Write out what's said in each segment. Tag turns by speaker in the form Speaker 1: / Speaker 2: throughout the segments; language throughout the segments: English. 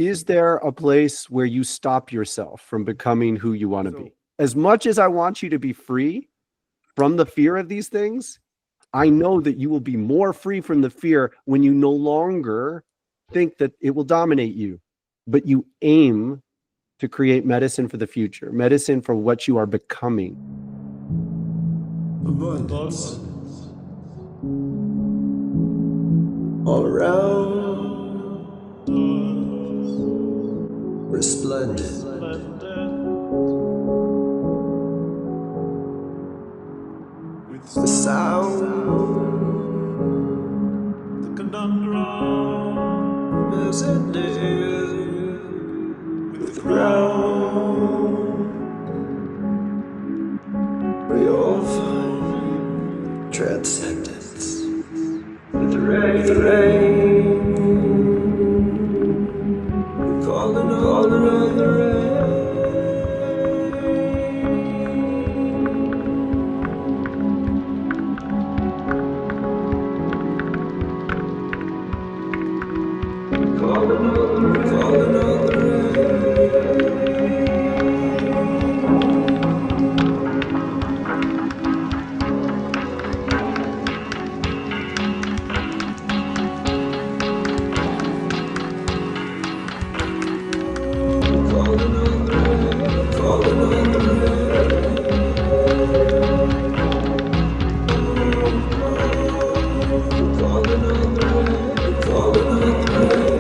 Speaker 1: Is there a place where you stop yourself from becoming who you want to be? As much as I want you to be free from the fear of these things, I know that you will be more free from the fear when you no longer think that it will dominate you, but you aim to create medicine for the future, medicine for what you are becoming.
Speaker 2: Abundance. All around. Resplendent. With the sound. The conundrum. As it lives. With the ground. We all find transcendence. With the rain. With the rain. Calling on the rain. Calling on the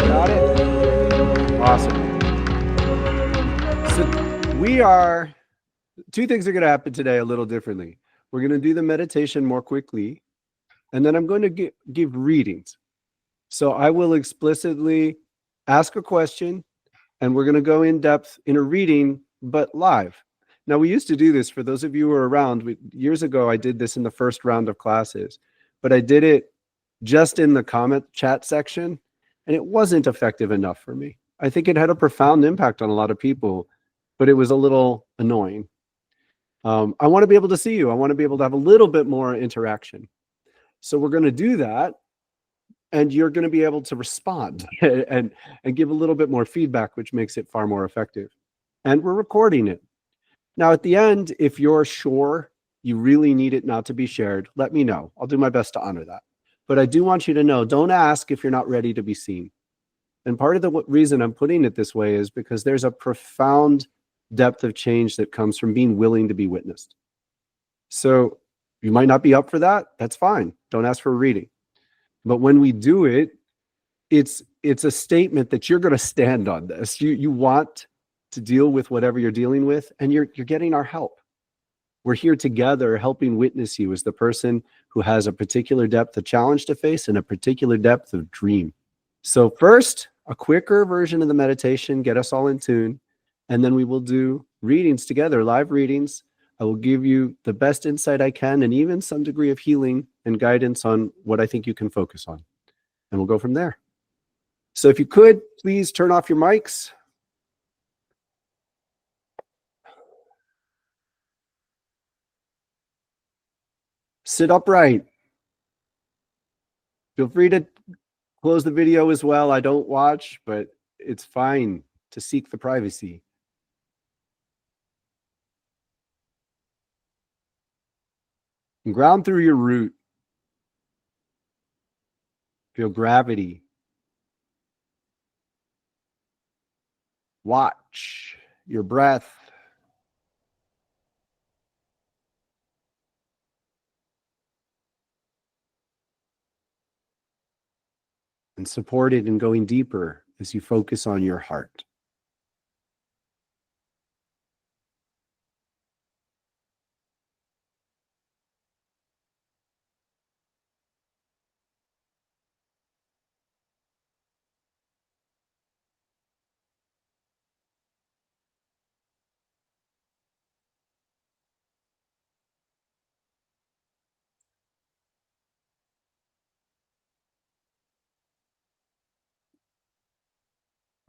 Speaker 1: Got it? Awesome. So two things are going to happen today a little differently. We're going to do the meditation more quickly, and then I'm going to give readings. So I will explicitly ask a question, and we're going to go in depth in a reading, but live. Now, we used to do this, for those of you who are around, years ago, I did this in the first round of classes, but I did it just in the comment chat section, and it wasn't effective enough for me. I think it had a profound impact on a lot of people, but it was a little annoying. I want to be able to see you. I want to be able to have a little bit more interaction. So we're going to do that, and you're going to be able to respond and give a little bit more feedback, which makes it far more effective. And we're recording it. Now, at the end, if you're sure you really need it not to be shared, let me know. I'll do my best to honor that. But I do want you to know, don't ask if you're not ready to be seen. And part of the reason I'm putting it this way is because there's a profound depth of change that comes from being willing to be witnessed. So you might not be up for that. That's fine. Don't ask for a reading. But when we do it, it's a statement that you're going to stand on this. You want to deal with whatever you're dealing with, and you're getting our help. We're here together helping witness you as the person who has a particular depth of challenge to face and a particular depth of dream. So first, a quicker version of the meditation, get us all in tune, and then we will do readings together, live readings. I will give you the best insight I can and even some degree of healing and guidance on what I think you can focus on. And we'll go from there. So if you could, please turn off your mics. Sit upright. Feel free to close the video as well. I don't watch, but it's fine to seek the privacy. And ground through your root. Feel gravity. Watch your breath. And support it in going deeper as you focus on your heart.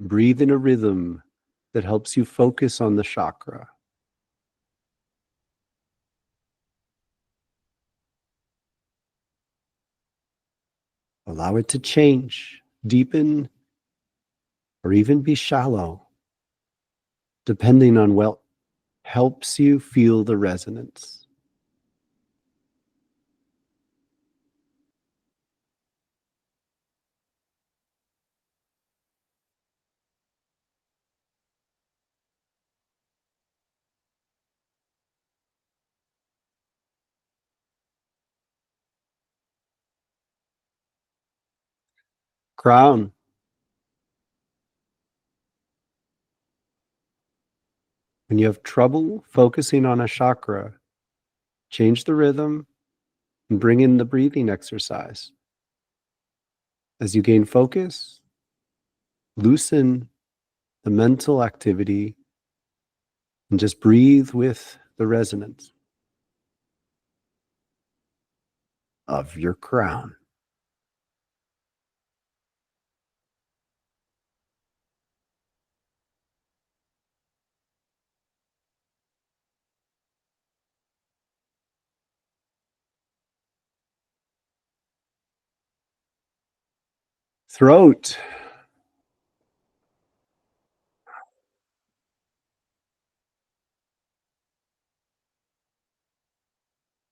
Speaker 1: Breathe in a rhythm that helps you focus on the chakra. Allow it to change, deepen, or even be shallow, depending on what helps you feel the resonance. Crown. When you have trouble focusing on a chakra, change the rhythm and bring in the breathing exercise. As you gain focus, loosen the mental activity and just breathe with the resonance of your crown. Throat.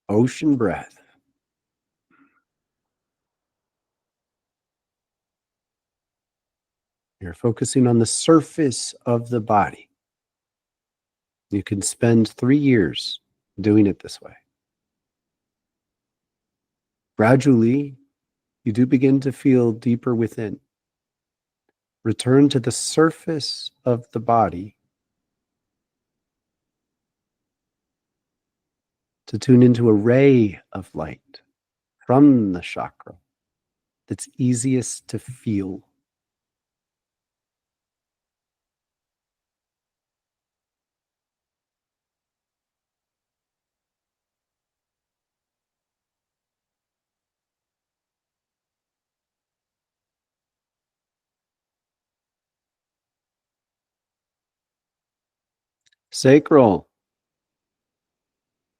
Speaker 1: Ocean breath. You're focusing on the surface of the body. You can spend 3 years doing it this way. Gradually, you do begin to feel deeper within. Return to the surface of the body to tune into a ray of light from the chakra that's easiest to feel. Sacral.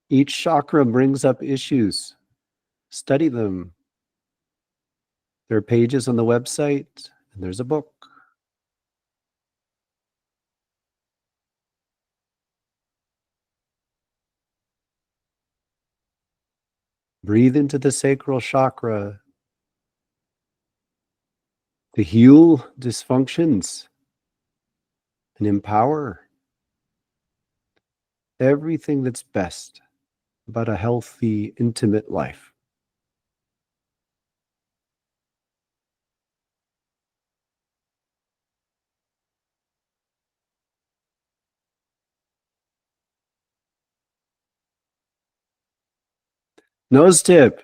Speaker 1: Each chakra brings up issues. Study them. There are pages on the website, and there's a book. Breathe into the sacral chakra to heal dysfunctions and empower everything that's best about a healthy, intimate life. Nose tip.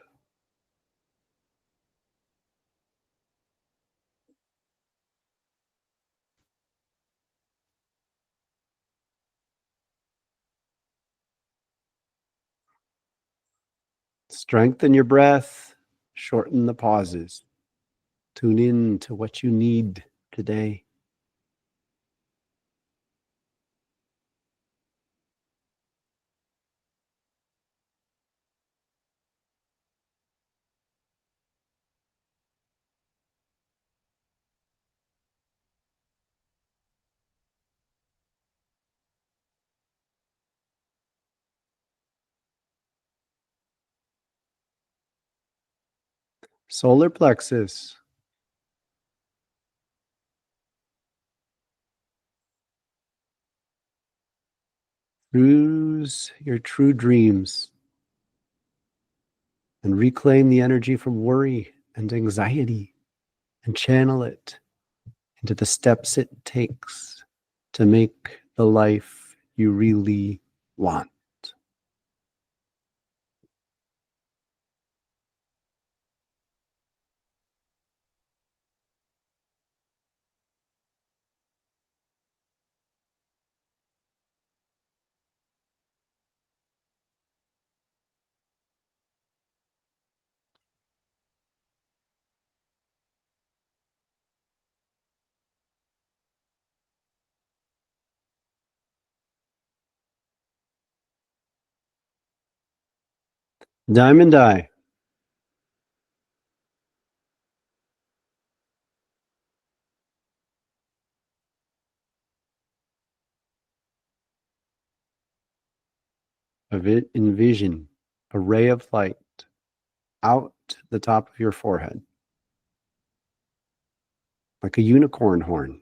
Speaker 1: Strengthen your breath. Shorten the pauses. Tune in to what you need today. Solar plexus. Choose your true dreams and reclaim the energy from worry and anxiety and channel it into the steps it takes to make the life you really want. Diamond eye. Envision a ray of light out the top of your forehead, like a unicorn horn,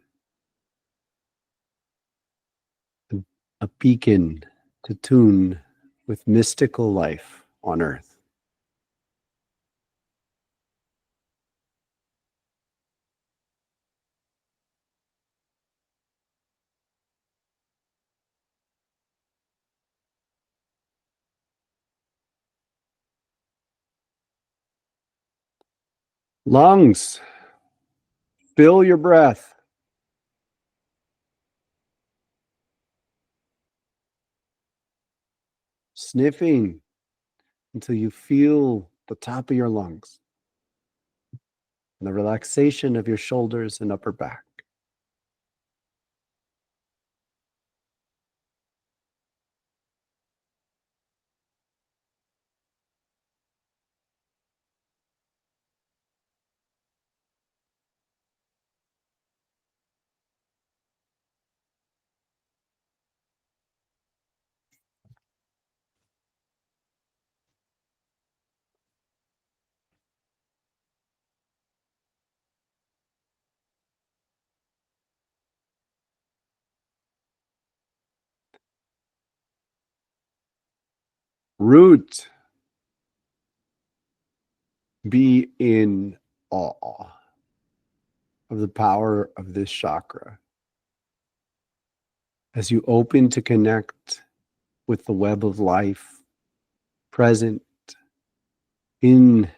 Speaker 1: a beacon to tune with mystical life on earth. Lungs, fill your breath. Sniffing until you feel the top of your lungs and the relaxation of your shoulders and upper back. Root, be in awe of the power of this chakra as you open to connect with the web of life present in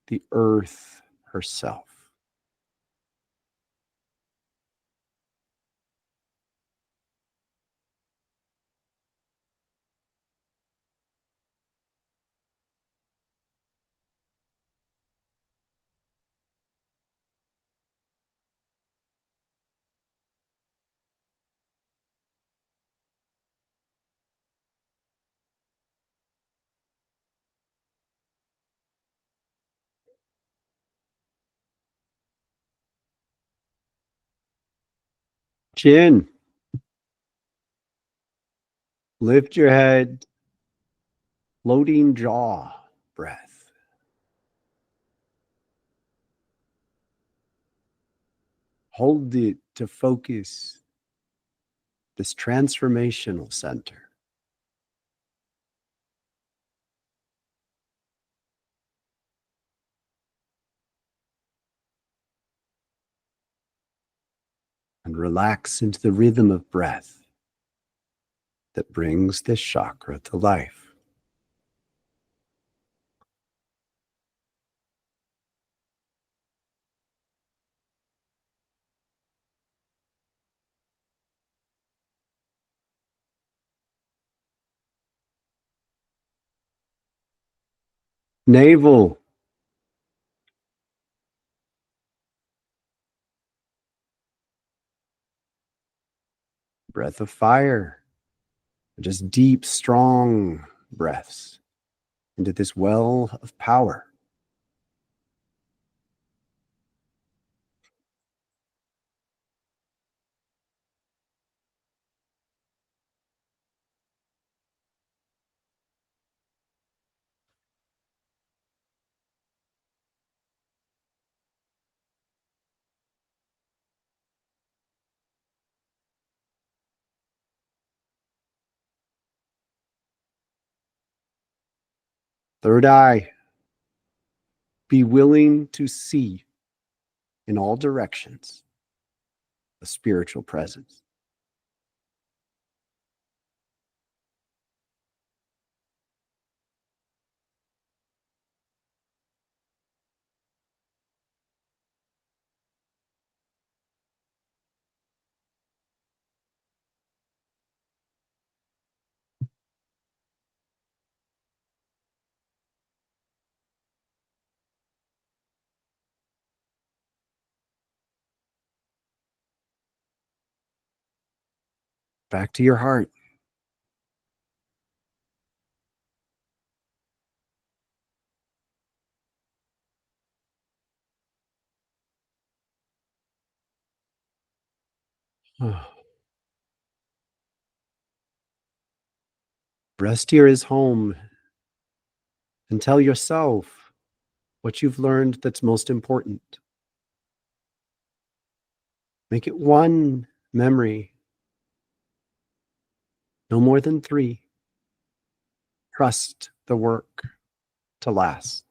Speaker 1: the earth herself. Chin, lift your head, floating jaw breath. Hold it to focus this transformational center. And relax into the rhythm of breath that brings this chakra to life. Navel, breath of fire, just deep, strong breaths into this well of power. Third eye, be willing to see in all directions a spiritual presence. Back to your heart. Rest here is home. And tell yourself what you've learned that's most important. Make it one memory, no more than 3. Trust the work to last.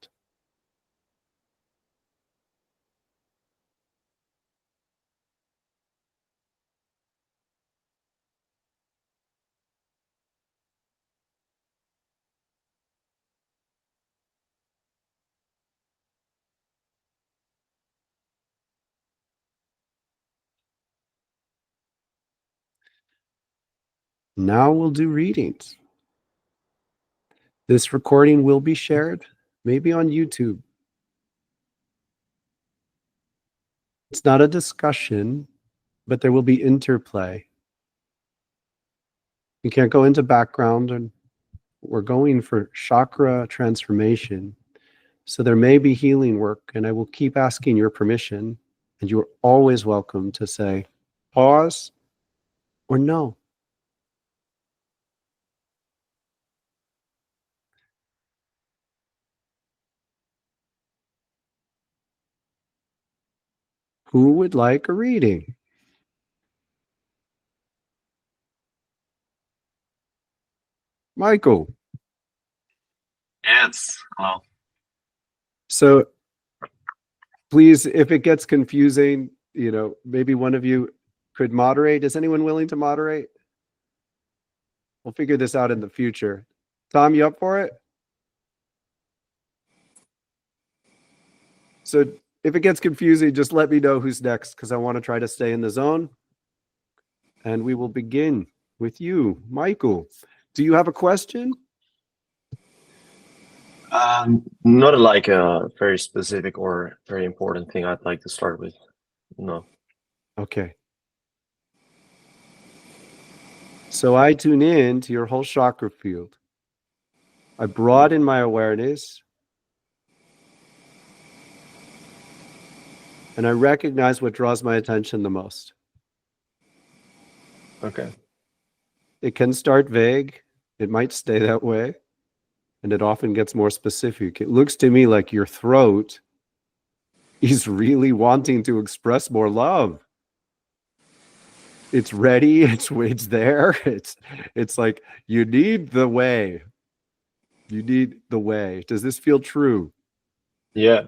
Speaker 1: Now we'll do readings. This recording will be shared, maybe on YouTube. It's not a discussion, but there will be interplay. We can't go into background, and we're going for chakra transformation. So there may be healing work, and I will keep asking your permission, and you're always welcome to say pause or no. Who would like a reading? Michael.
Speaker 3: Yes. Hello.
Speaker 1: So please, if it gets confusing, maybe one of you could moderate. Is anyone willing to moderate? We'll figure this out in the future. Tom, you up for it? So if it gets confusing, just let me know who's next, because I want to try to stay in the zone. And we will begin with you, Michael. Do you have a question?
Speaker 3: Not like a very specific or very important thing I'd like to start with. No.
Speaker 1: Okay. So I tune in to your whole chakra field. I broaden my awareness. And I recognize what draws my attention the most.
Speaker 3: Okay.
Speaker 1: It can start vague. It might stay that way. And it often gets more specific. It looks to me like your throat is really wanting to express more love. It's ready. It's there. It's like you need the way. You need the way. Does this feel true?
Speaker 3: Yeah.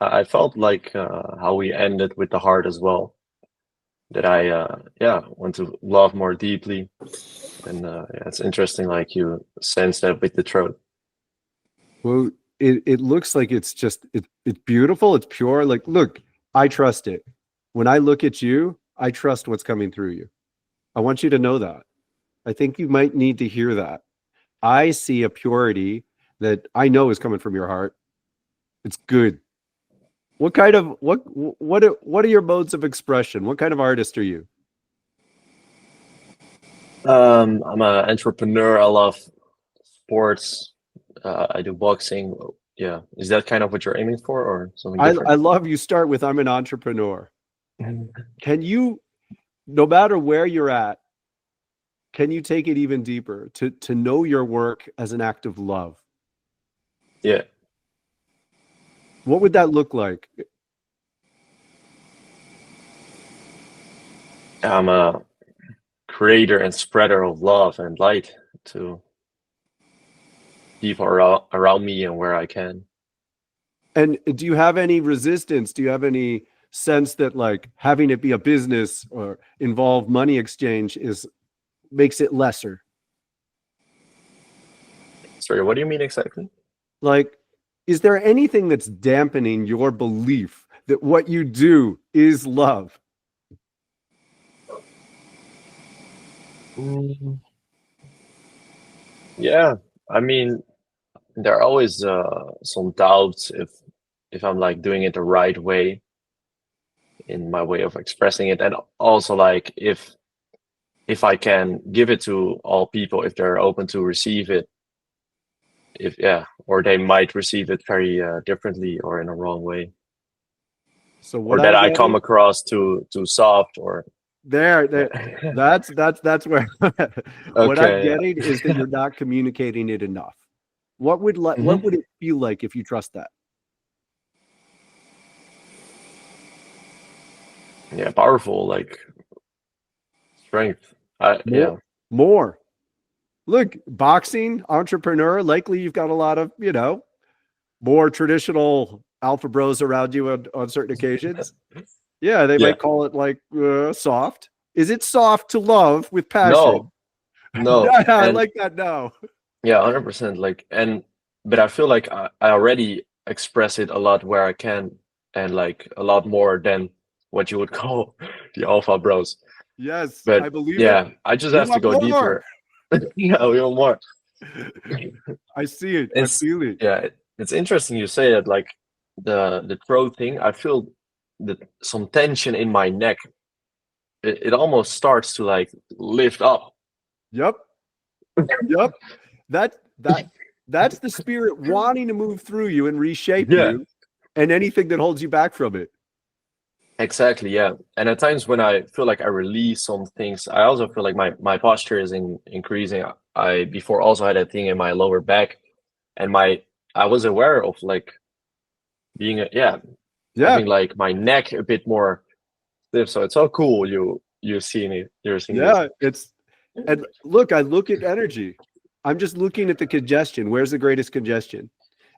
Speaker 3: I felt like how we ended with the heart as well. That I want to love more deeply. And it's interesting, like you sense that with the throat.
Speaker 1: Well, it looks like it's beautiful. It's pure. Like, look, I trust it. When I look at you, I trust what's coming through you. I want you to know that. I think you might need to hear that. I see a purity that I know is coming from your heart. It's good. What are your modes of expression? What kind of artist are you?
Speaker 3: I'm an entrepreneur. I love sports. I do boxing. Yeah. Is that kind of what you're aiming for, or something different?
Speaker 1: I love you start with I'm an entrepreneur. Can you, no matter where you're at, can you take it even deeper to know your work as an act of love?
Speaker 3: Yeah.
Speaker 1: What would that look like?
Speaker 3: I'm a creator and spreader of love and light to people around me and where I can.
Speaker 1: And do you have any resistance? Do you have any sense that like having it be a business or involve money exchange makes it lesser?
Speaker 3: Sorry, what do you mean exactly?
Speaker 1: Like, is there anything that's dampening your belief that what you do is love?
Speaker 3: Yeah, I mean, there are always some doubts if I'm like doing it the right way in my way of expressing it, and also like if I can give it to all people, if they're open to receive it, or they might receive it very differently or in a wrong way,
Speaker 1: So
Speaker 3: or that I come across too soft or
Speaker 1: There. That's where what I'm
Speaker 3: Okay, yeah.
Speaker 1: getting is that you're not communicating it enough. What
Speaker 3: Mhm.
Speaker 1: would it feel like if you trust that?
Speaker 3: Yeah, powerful, like strength.
Speaker 1: More,
Speaker 3: Yeah.
Speaker 1: more. Look, boxing, entrepreneur, likely you've got a lot of, more traditional alpha bros around you on certain occasions. Yeah, they
Speaker 3: Yeah.
Speaker 1: might call it like soft. Is it soft to love with
Speaker 3: No,
Speaker 1: passion?
Speaker 3: no.
Speaker 1: Yeah, I
Speaker 3: And
Speaker 1: like that now.
Speaker 3: yeah, 100%. Like, but I feel like I already express it a lot where I can, and like a lot more than what you would call the alpha bros.
Speaker 1: Yes,
Speaker 3: But
Speaker 1: I believe it.
Speaker 3: yeah, I just
Speaker 1: We
Speaker 3: have to
Speaker 1: want
Speaker 3: go
Speaker 1: more.
Speaker 3: deeper. Yeah, we want more.
Speaker 1: I see it. I
Speaker 3: It's
Speaker 1: feel it.
Speaker 3: yeah, it's interesting you say that, like the throat thing. I feel that some tension in my neck. It almost starts to like lift up.
Speaker 1: Yep. Yep. That that that's the spirit wanting to move through you and reshape
Speaker 3: Yeah,
Speaker 1: you and anything that holds you back from it.
Speaker 3: exactly. Yeah, and at times when I feel like I release some things, I also feel like my posture is increasing. I before also had a thing in my lower back, and my I was aware of like being yeah,
Speaker 1: Yeah.
Speaker 3: having like my neck a bit more stiff. So it's so cool you're seeing this.
Speaker 1: Yeah, and look, I look at energy. I'm just looking at the congestion. Where's the greatest congestion?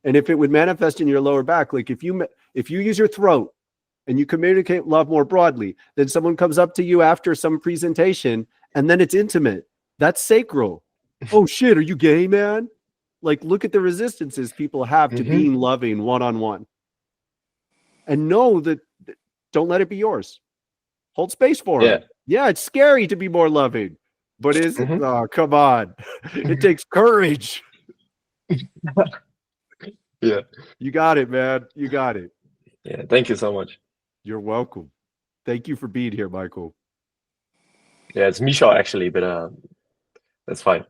Speaker 1: And if it would manifest in your lower back, like if you use your throat and you communicate love more broadly, then someone comes up to you after some presentation and then it's intimate. That's sacral. Oh shit, are you gay, man? Like look at the resistances people have to
Speaker 3: Hmm.
Speaker 1: being loving one-on-one. And know that don't let it be yours. Hold space for
Speaker 3: Yeah.
Speaker 1: them. Yeah, it's scary to be more loving, but is it?
Speaker 3: Hmm.
Speaker 1: Oh, come on. It takes courage.
Speaker 3: Yeah.
Speaker 1: You got it, man. You got it.
Speaker 3: Yeah. Thank you so much.
Speaker 1: You're welcome. Thank you for being here, Michael.
Speaker 3: Yeah, it's Misha actually, but that's fine.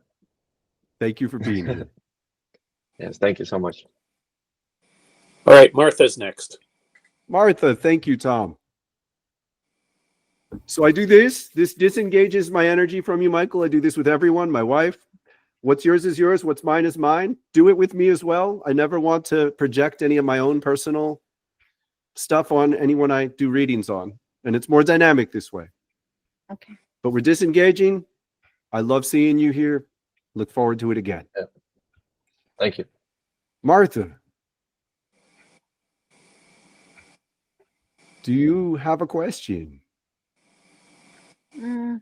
Speaker 1: Thank you for being here.
Speaker 3: Yes, thank you so much.
Speaker 4: All right, Martha's next.
Speaker 1: Martha, thank you, Tom. So I do this. This disengages my energy from you, Michael. I do this with everyone, my wife. What's yours is yours. What's mine is mine. Do it with me as well. I never want to project any of my own personal stuff on anyone I do readings on. And it's more dynamic this way.
Speaker 5: Okay.
Speaker 1: But we're disengaging. I love seeing you here. Look forward to it again.
Speaker 3: Yeah. Thank you.
Speaker 1: Martha, do you have a question?
Speaker 5: Mm,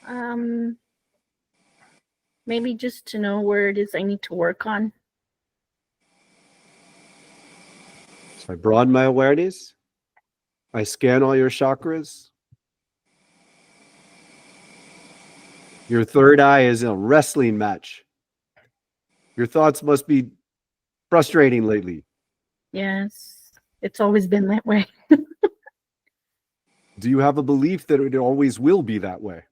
Speaker 5: um, maybe just to know where it is I need to work on.
Speaker 1: So I broaden my awareness. I scan all your chakras. Your third eye is a wrestling match. Your thoughts must be frustrating lately.
Speaker 5: Yes, it's always been that way.
Speaker 1: Do you have a belief that it always will be that way?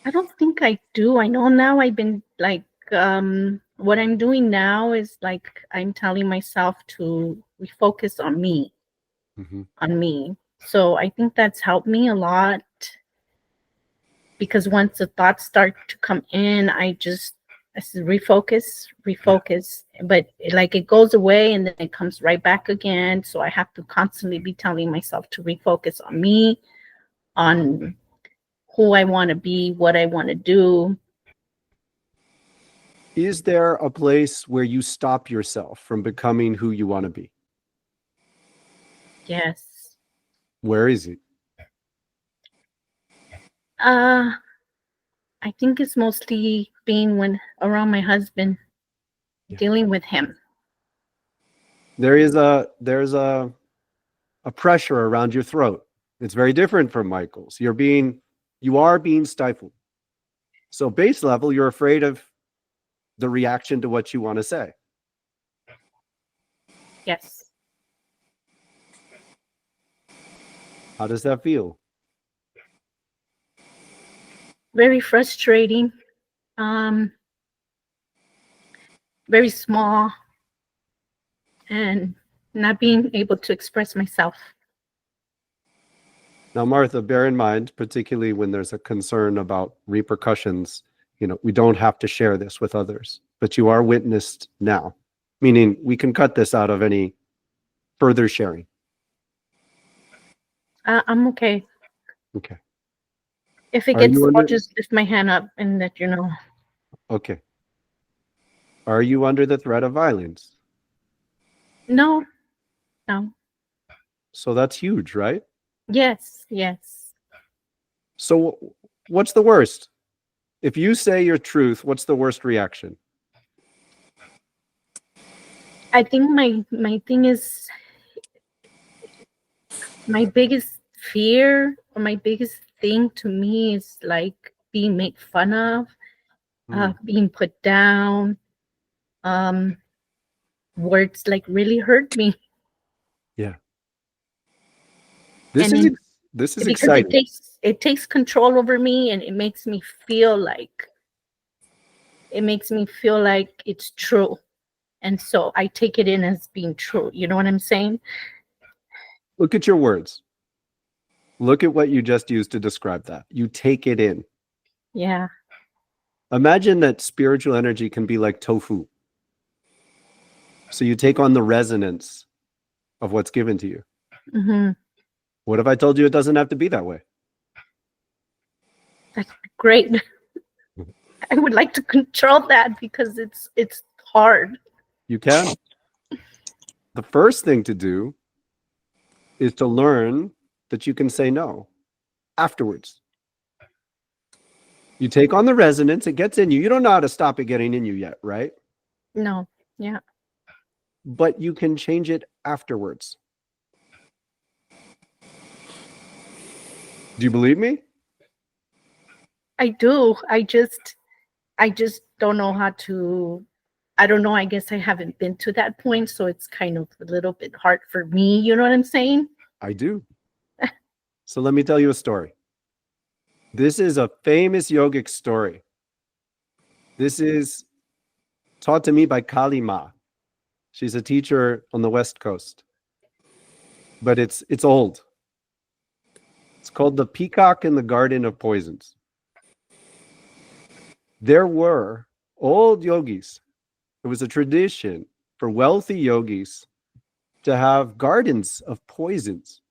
Speaker 5: I don't think I do. I know now I've been like, what I'm doing now is like I'm telling myself to refocus on me,
Speaker 1: Mm-hmm.
Speaker 5: on me. So I think that's helped me a lot because once the thoughts start to come in, I said, refocus. But like it goes away and then it comes right back again. So I have to constantly be telling myself to refocus on me, on who I want to be, what I want to do.
Speaker 1: Is there a place where you stop yourself from becoming who you want to be?
Speaker 5: Yes.
Speaker 1: Where is it?
Speaker 5: I think it's mostly being when around my husband, dealing with him.
Speaker 1: There's a pressure around your throat. It's very different from Michael's. You are being stifled. So base level, you're afraid of the reaction to what you want to say.
Speaker 5: Yes.
Speaker 1: How does that feel?
Speaker 5: Very frustrating. Very small and not being able to express myself.
Speaker 1: Now, Martha, bear in mind, particularly when there's a concern about repercussions, we don't have to share this with others, but you are witnessed now, meaning we can cut this out of any further sharing.
Speaker 5: I'm okay.
Speaker 1: Okay.
Speaker 5: If it
Speaker 1: Are
Speaker 5: gets,
Speaker 1: you
Speaker 5: I'll
Speaker 1: under?
Speaker 5: just lift my hand up and let you know.
Speaker 1: Okay. Are you under the threat of violence?
Speaker 5: No, no.
Speaker 1: So that's huge, right?
Speaker 5: Yes, yes.
Speaker 1: So what's the worst? If you say your truth, what's the worst reaction?
Speaker 5: I think my thing is, my biggest fear or my biggest thing to me is like being made fun of, being put down. Words like really hurt me.
Speaker 1: Yeah. This
Speaker 5: And
Speaker 1: is
Speaker 5: then,
Speaker 1: this is
Speaker 5: because
Speaker 1: exciting.
Speaker 5: it takes control over me, and it makes me feel like it's true. And so I take it in as being true. You know what I'm saying?
Speaker 1: Look at your words. Look at what you just used to describe that. You take it in.
Speaker 5: Yeah.
Speaker 1: Imagine that spiritual energy can be like tofu. So you take on the resonance of what's given to you.
Speaker 5: Hmm.
Speaker 1: What if I told you it doesn't have to be that way?
Speaker 5: That's great. I would like to control that because it's hard.
Speaker 1: You can. The first thing to do is to learn that you can say no afterwards. You take on the resonance, it gets in you. You don't know how to stop it getting in you yet, right?
Speaker 5: No. Yeah.
Speaker 1: But you can change it afterwards. Do you believe me?
Speaker 5: I do. I just don't know how to. I don't know. I guess I haven't been to that point, so it's kind of a little bit hard for me. You know what I'm saying?
Speaker 1: I do. So let me tell you a story. This is a famous yogic story. This is taught to me by Kali Ma. She's a teacher on the West Coast. But it's old. It's called The Peacock in the Garden of Poisons. There were old yogis. It was a tradition for wealthy yogis to have gardens of poisons.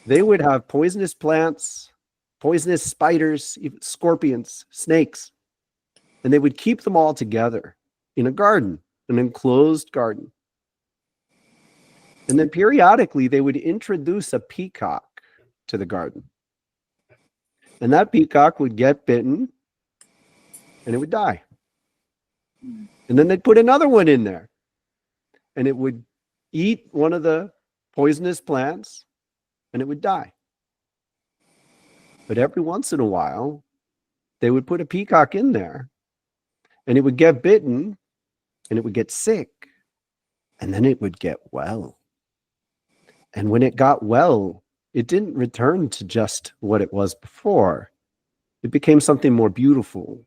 Speaker 1: They would have poisonous plants, poisonous spiders, even scorpions, snakes, and they would keep them all together in a garden, an enclosed garden. And then periodically they would introduce a peacock to the garden. And that peacock would get bitten and it would die. And then they'd put another one in there and it would eat one of the poisonous plants and it would die. But every once in a while, they would put a peacock in there and it would get bitten and it would get sick and then it would get well. And when it got well, it didn't return to just what it was before. It became something more beautiful.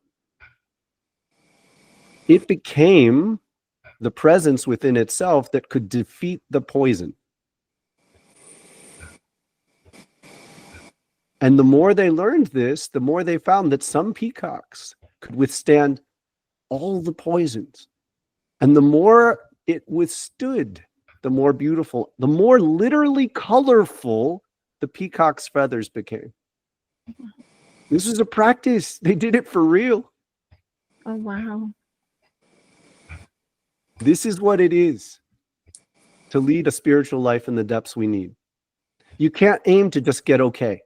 Speaker 1: It became the presence within itself that could defeat the poison. And the more they learned this, the more they found that some peacocks could withstand all the poisons. And the more it withstood, the more beautiful, the more literally colorful the peacock's feathers became. This is a practice. They did it for real.
Speaker 5: Oh, wow.
Speaker 1: This is what it is to lead a spiritual life in the depths we need. You can't aim to just get okay.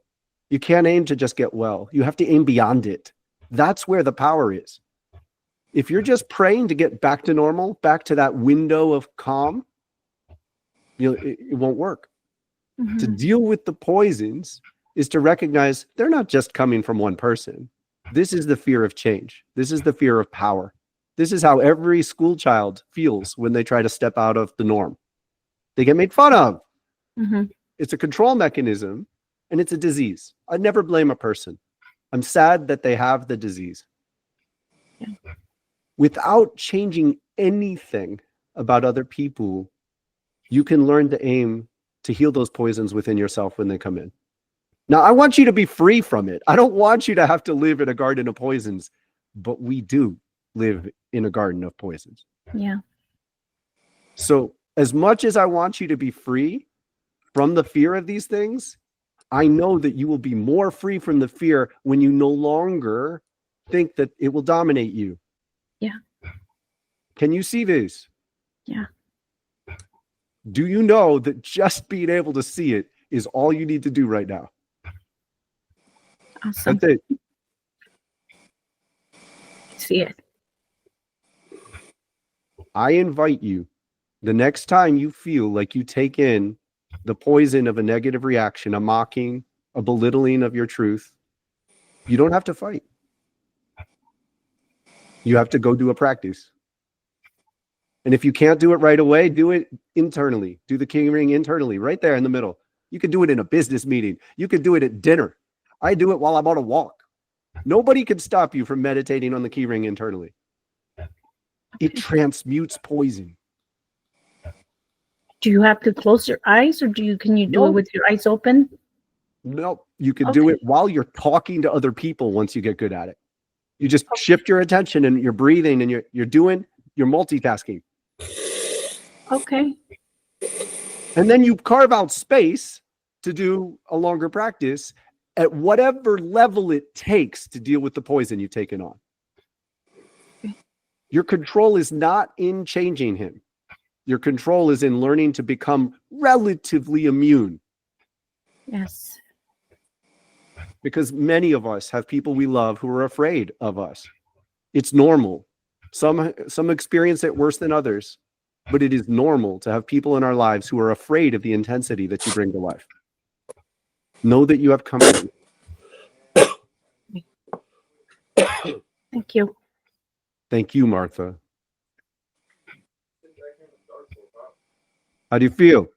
Speaker 1: You can't aim to just get well. You have to aim beyond it. That's where the power is. If you're just praying to get back to normal, back to that window of calm, it won't work.
Speaker 5: Mm-hmm.
Speaker 1: To deal with the poisons is to recognize they're not just coming from one person. This is the fear of change. This is the fear of power. This is how every school child feels when they try to step out of the norm. They get made fun of.
Speaker 5: Mm-hmm.
Speaker 1: It's a control mechanism and it's a disease. I never blame a person. I'm sad that they have the disease.
Speaker 5: Yeah.
Speaker 1: Without changing anything about other people, you can learn to aim to heal those poisons within yourself when they come in. Now, I want you to be free from it. I don't want you to have to live in a garden of poisons, but we do live in a garden of poisons.
Speaker 5: Yeah.
Speaker 1: So as much as I want you to be free from the fear of these things, I know that you will be more free from the fear when you no longer think that it will dominate you.
Speaker 5: Yeah.
Speaker 1: Can you see this?
Speaker 5: Yeah.
Speaker 1: Do you know that just being able to see it is all you need to do right now?
Speaker 5: Awesome.
Speaker 1: That's it.
Speaker 5: See it.
Speaker 1: I invite you, the next time you feel like you take in the poison of a negative reaction, a mocking, a belittling of your truth, you don't have to fight. You have to go do a practice. And if you can't do it right away, do it internally. Do the king ring internally, right there in the middle. You can do it in a business meeting. You can do it at dinner. I do it while I'm on a walk. Nobody can stop you from meditating on the key ring internally. It transmutes poison.
Speaker 5: Do you have to close your eyes, or can you do
Speaker 1: No.
Speaker 5: it with your eyes open?
Speaker 1: No, you can do
Speaker 5: Okay.
Speaker 1: it while you're talking to other people once you get good at it. You just shift your attention and you're breathing and you're multitasking.
Speaker 5: Okay.
Speaker 1: And then you carve out space to do a longer practice at whatever level it takes to deal with the poison you've taken on. Your control is not in changing him. Your control is in learning to become relatively immune.
Speaker 5: Yes.
Speaker 1: Because many of us have people we love who are afraid of us. It's normal. Some experience it worse than others, but it is normal to have people in our lives who are afraid of the intensity that you bring to life. Know that you have company.
Speaker 5: Thank you.
Speaker 1: Thank you, Martha. How do you feel?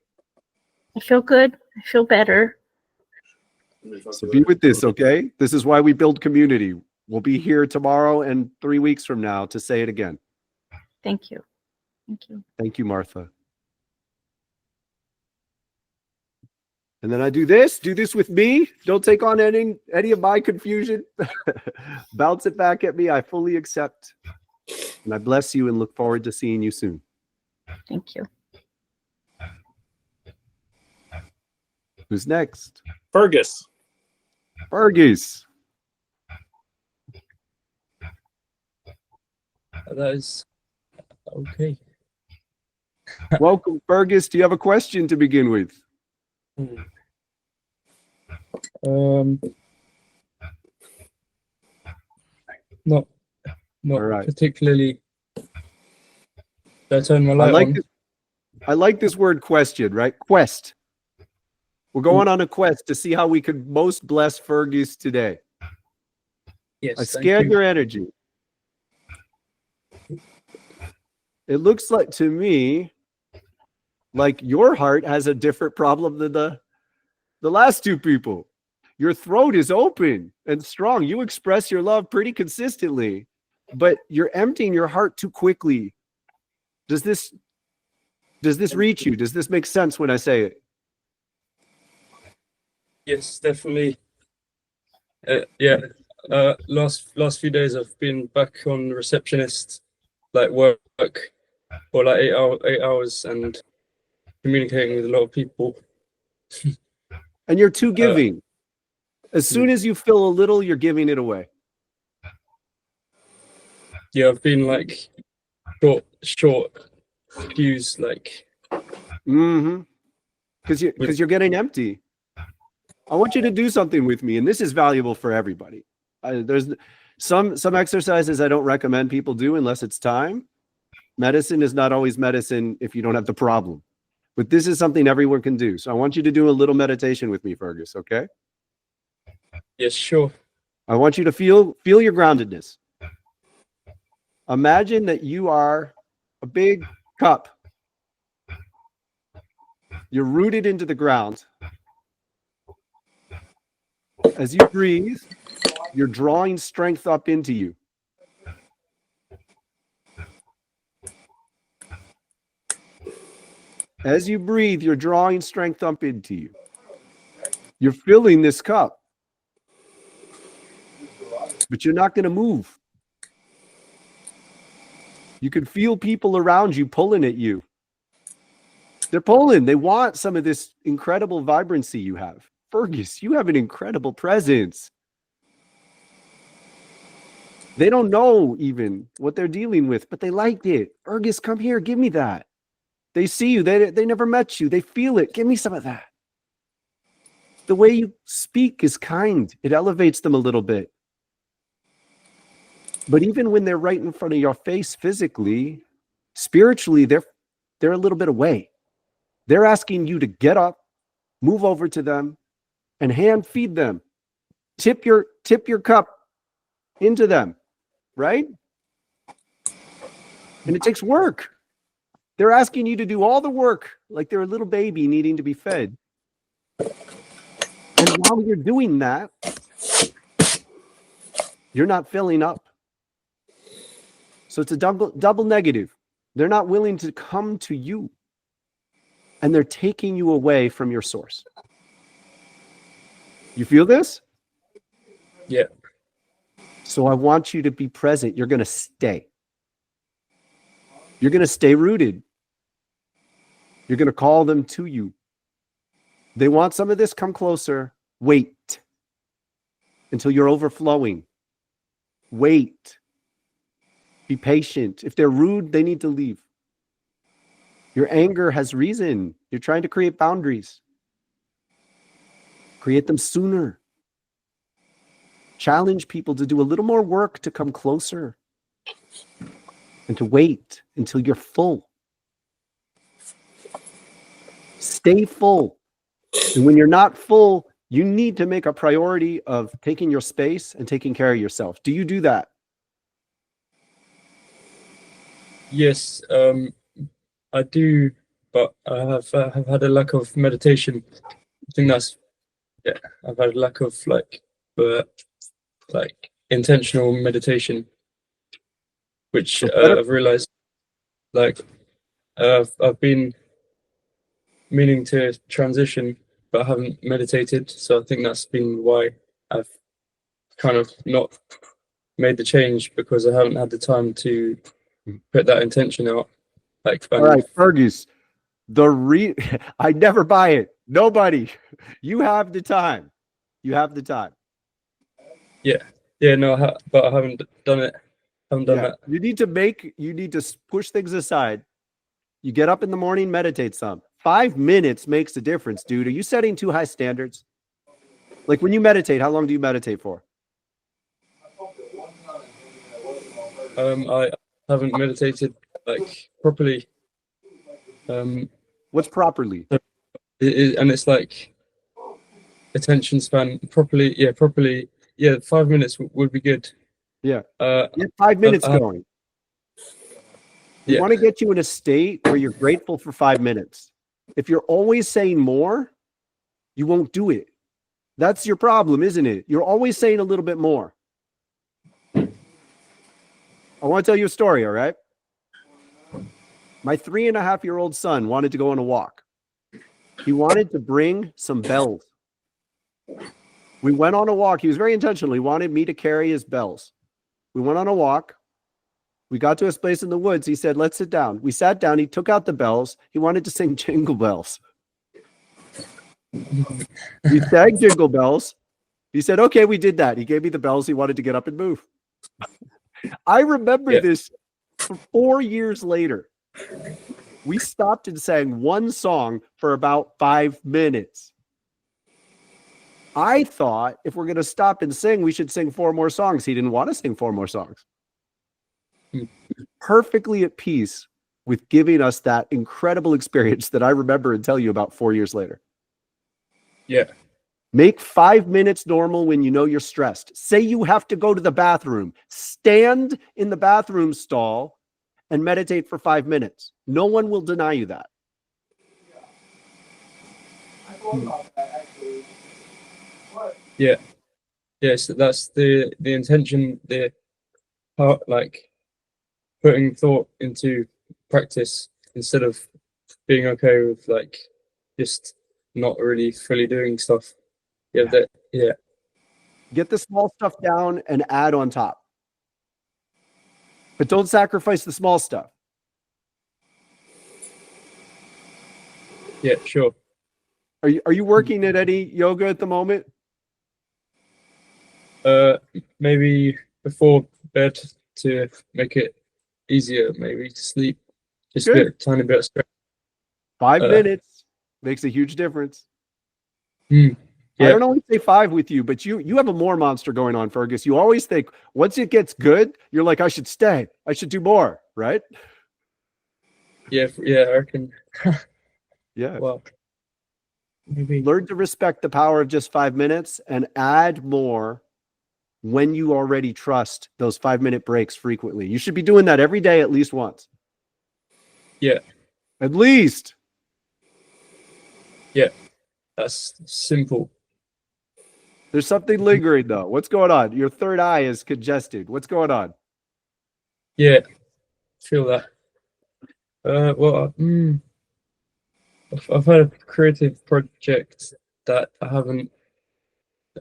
Speaker 5: I feel good. I feel better.
Speaker 1: So be with this, okay? This is why we build community. We'll be here tomorrow and 3 weeks from now to say it again.
Speaker 5: Thank you. Thank you.
Speaker 1: Thank you, Martha. And then I do this with me. Don't take on any of my confusion. Bounce it back at me. I fully accept. And I bless you and look forward to seeing you soon.
Speaker 5: Thank you.
Speaker 1: Who's next?
Speaker 4: Fergus.
Speaker 1: Fergus.
Speaker 6: That is okay.
Speaker 1: Welcome, Fergus. Do you have a question to begin with?
Speaker 6: Not
Speaker 1: All right.
Speaker 6: particularly. Did I turn my light on?
Speaker 1: I like this word question, right? Quest. We're going on a quest to see how we could most bless Fergus today.
Speaker 6: Yes.
Speaker 1: I
Speaker 6: thank
Speaker 1: scanned
Speaker 6: you.
Speaker 1: your energy. It looks like to me like your heart has a different problem than the last two people. Your throat is open and strong. You express your love pretty consistently, but you're emptying your heart too quickly. Does this reach you? Does this make sense when I say it?
Speaker 6: Yes, definitely. Yeah. Last few days I've been back on receptionist, like work for like 8 hours and communicating with a lot of people.
Speaker 1: And you're too giving. As soon as you feel a little, you're giving it away.
Speaker 6: Yeah, I've been like short fuse, like.
Speaker 1: Mm-hmm. Because you're getting empty. I want you to do something with me, and this is valuable for everybody. There's some exercises I don't recommend people do unless it's time. Medicine is not always medicine if you don't have the problem. But this is something everyone can do. So I want you to do a little meditation with me, Fergus, okay?
Speaker 6: Yes, sure.
Speaker 1: I want you to feel your groundedness. Imagine that you are a big cup. You're rooted into the ground. As you breathe, you're drawing strength up into you. As you breathe, you're drawing strength up into you. You're filling this cup, but you're not going to move. You can feel people around you pulling at you. They're pulling. They want some of this incredible vibrancy you have. Fergus, you have an incredible presence. They don't know even what they're dealing with, but they liked it. Fergus, come here. Give me that. They see you. They never met you. They feel it. Give me some of that. The way you speak is kind. It elevates them a little bit. But even when they're right in front of your face physically, spiritually, they're a little bit away. They're asking you to get up, move over to them, and hand feed them. Tip your cup into them, right? And it takes work. They're asking you to do all the work like they're a little baby needing to be fed. And while you're doing that, you're not filling up. So it's a double negative. They're not willing to come to you. And they're taking you away from your source. You feel this?
Speaker 6: Yeah.
Speaker 1: So I want you to be present. You're going to stay. You're going to stay rooted. You're going to call them to you. They want some of this. Come closer. Wait until you're overflowing. Wait. Be patient. If they're rude, they need to leave. Your anger has reason. You're trying to create boundaries. Create them sooner. Challenge people to do a little more work to come closer and to wait until you're full. Stay full. And when you're not full, you need to make a priority of taking your space and taking care of yourself. Do you do that?
Speaker 6: Yes, I do, but I have had a lack of meditation. I think I've had a lack of intentional meditation, which I've realized I've been meaning to transition, but I haven't meditated. So I think that's been why I've kind of not made the change, because I haven't had the time to put that intention out.
Speaker 1: All right, Fergus, I never buy it. Nobody. You have the time. You have the time.
Speaker 6: Yeah, no, but I haven't done it. Haven't done that.
Speaker 1: You need to push things aside. You get up in the morning, meditate some. 5 minutes makes a difference, dude. Are you setting too high standards? Like when you meditate, how long do you meditate for?
Speaker 6: I haven't meditated properly.
Speaker 1: What's properly?
Speaker 6: And it's like attention span properly. Yeah, 5 minutes would be good.
Speaker 1: Yeah. Get 5 minutes going. We want to get you in a state where you're grateful for 5 minutes. If you're always saying more, you won't do it. That's your problem, isn't it? You're always saying a little bit more. I want to tell you a story, all right? My 3.5-year-old son wanted to go on a walk. He wanted to bring some bells. We went on a walk. He was very intentional. He wanted me to carry his bells. We went on a walk. We got to his place in the woods. He said, let's sit down. We sat down. He took out the bells. He wanted to sing Jingle Bells. We sang Jingle Bells. He said, okay, we did that. He gave me the bells. He wanted to get up and move. I remember this for 4 years later. We stopped and sang one song for about 5 minutes. I thought if we're going to stop and sing, we should sing 4 more songs. He didn't want to sing 4 more songs. Perfectly at peace with giving us that incredible experience that I remember and tell you about 4 years later.
Speaker 6: Yeah.
Speaker 1: Make 5 minutes normal when you know you're stressed. Say you have to go to the bathroom. Stand in the bathroom stall and meditate for 5 minutes. No one will deny you that.
Speaker 6: Yeah. Yes, that's the intention, the part, putting thought into practice instead of being okay with like just not really fully doing stuff. Yeah,
Speaker 1: Get the small stuff down and add on top. But don't sacrifice the small stuff.
Speaker 6: yeah, sure.
Speaker 1: Are you working at any yoga at the moment?
Speaker 6: Maybe before bed to make it easier, maybe to sleep. Just
Speaker 1: Good.
Speaker 6: a tiny bit of stress.
Speaker 1: 5
Speaker 6: Uh,
Speaker 1: minutes makes a huge difference.
Speaker 6: Yeah.
Speaker 1: I don't always say 5 with you, but you have a more monster going on, Fergus. You always think once it gets good, you're like, I should stay. I should do more, right?
Speaker 6: Yeah, I reckon.
Speaker 1: Yeah.
Speaker 6: Well, maybe.
Speaker 1: Learn to respect the power of just 5 minutes and add more when you already trust those 5-minute breaks frequently. You should be doing that every day at least once.
Speaker 6: Yeah.
Speaker 1: At least.
Speaker 6: Yeah. That's simple.
Speaker 1: There's something lingering though. What's going on? Your third eye is congested. What's going on?
Speaker 6: Yeah. Feel that. I've had a creative project that I haven't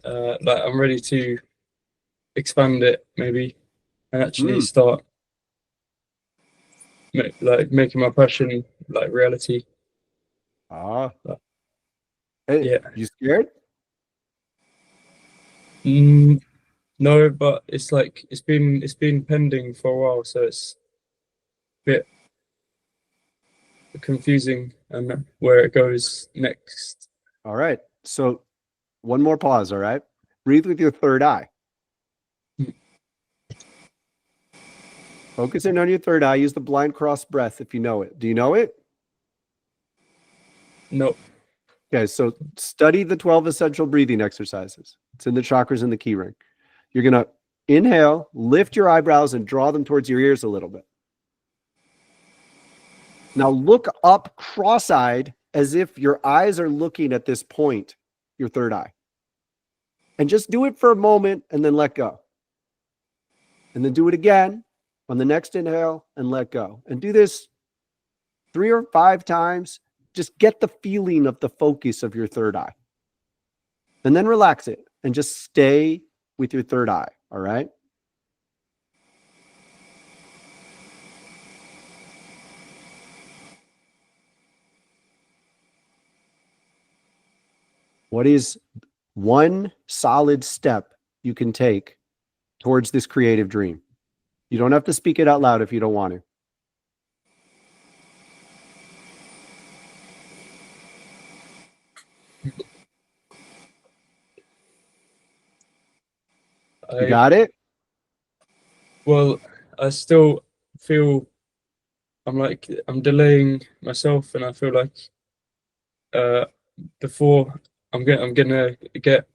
Speaker 6: like I'm ready to expand it maybe and actually start like making my passion like reality.
Speaker 1: Hey,
Speaker 6: Yeah.
Speaker 1: you scared?
Speaker 6: No, but it's like it's been pending for a while, so it's a bit confusing and where it goes next.
Speaker 1: All right. So one more pause. All right. Breathe with your third eye. Focus in on your third eye. Use the blind cross breath if you know it. Do you know it?
Speaker 6: No.
Speaker 1: Okay. So study the 12 essential breathing exercises. It's in the chakras and the key ring. You're going to inhale, lift your eyebrows, and draw them towards your ears a little bit. Now look up cross-eyed as if your eyes are looking at this point, your third eye. And just do it for a moment and then let go. And then do it again on the next inhale and let go. And do this 3 or 5 times. Just get the feeling of the focus of your third eye. And then relax it and just stay with your third eye. All right. What is one solid step you can take towards this creative dream? You don't have to speak it out loud if you don't want to. You got it?
Speaker 6: Well, I still feel I'm delaying myself, and I feel like before I'm gonna get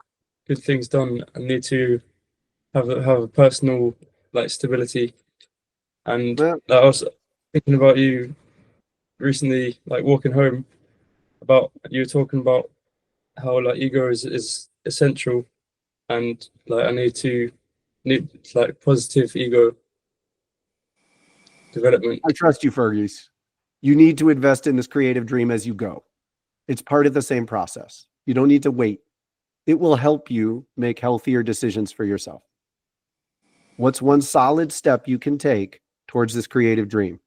Speaker 6: good things done, I need to have a personal like stability. And
Speaker 1: Well,
Speaker 6: I was thinking about you recently, like walking home, about you were talking about how like ego is essential, and like I need like positive ego development.
Speaker 1: I trust you, Fergus. You need to invest in this creative dream as you go. It's part of the same process. You don't need to wait. It will help you make healthier decisions for yourself. What's one solid step you can take towards this creative dream?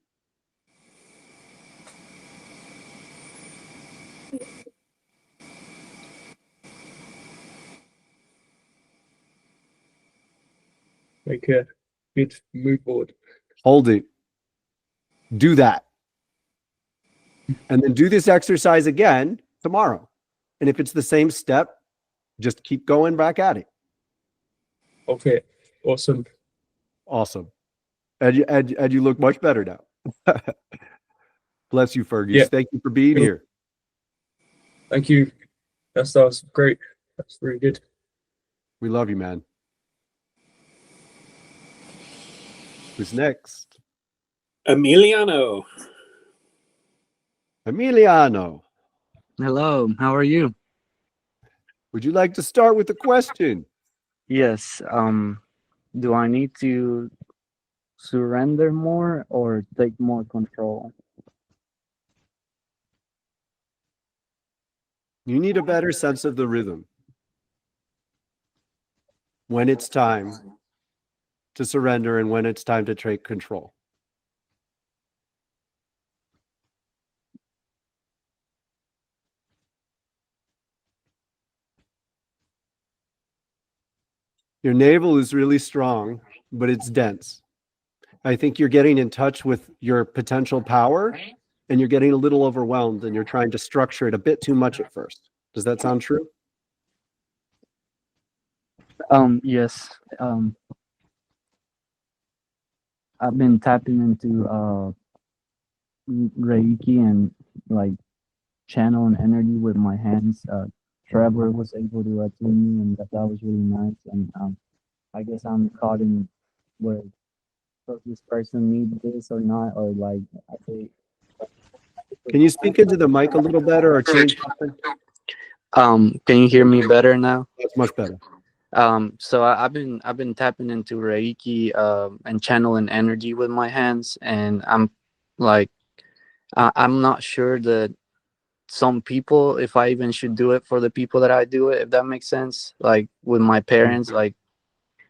Speaker 6: Make a good mood board.
Speaker 1: Hold it. Do that. And then do this exercise again tomorrow. And if it's the same step, just keep going back at it.
Speaker 6: Okay, awesome.
Speaker 1: Awesome. And you look much better now. Bless you, Fergus.
Speaker 6: Yeah.
Speaker 1: Thank you for being here.
Speaker 6: Thank you. That was great. That's really good.
Speaker 1: We love you, man. Who's next?
Speaker 4: Emiliano.
Speaker 1: Emiliano,
Speaker 7: Hello, how are you?
Speaker 1: would you like to start with a question?
Speaker 7: Yes, do I need to surrender more or take more control?
Speaker 1: You need a better sense of the rhythm. When it's time to surrender and when it's time to take control. Your navel is really strong, but it's dense. I think you're getting in touch with your potential power and you're getting a little overwhelmed and you're trying to structure it a bit too much at first. Does that sound true?
Speaker 7: Yes. I've been tapping into Reiki and like channeling energy with my hands. Trevor was able to attune me, and that was really nice. And I guess I'm caught in where does this person need this or not, or like I think.
Speaker 1: Can you speak into the mic a little better or change something?
Speaker 7: Can you hear me better now?
Speaker 1: That's much better.
Speaker 7: So I've been tapping into Reiki and channeling energy with my hands, and I'm like I'm not sure that some people, if I even should do it for the people that I do it, if that makes sense. Like with my parents, like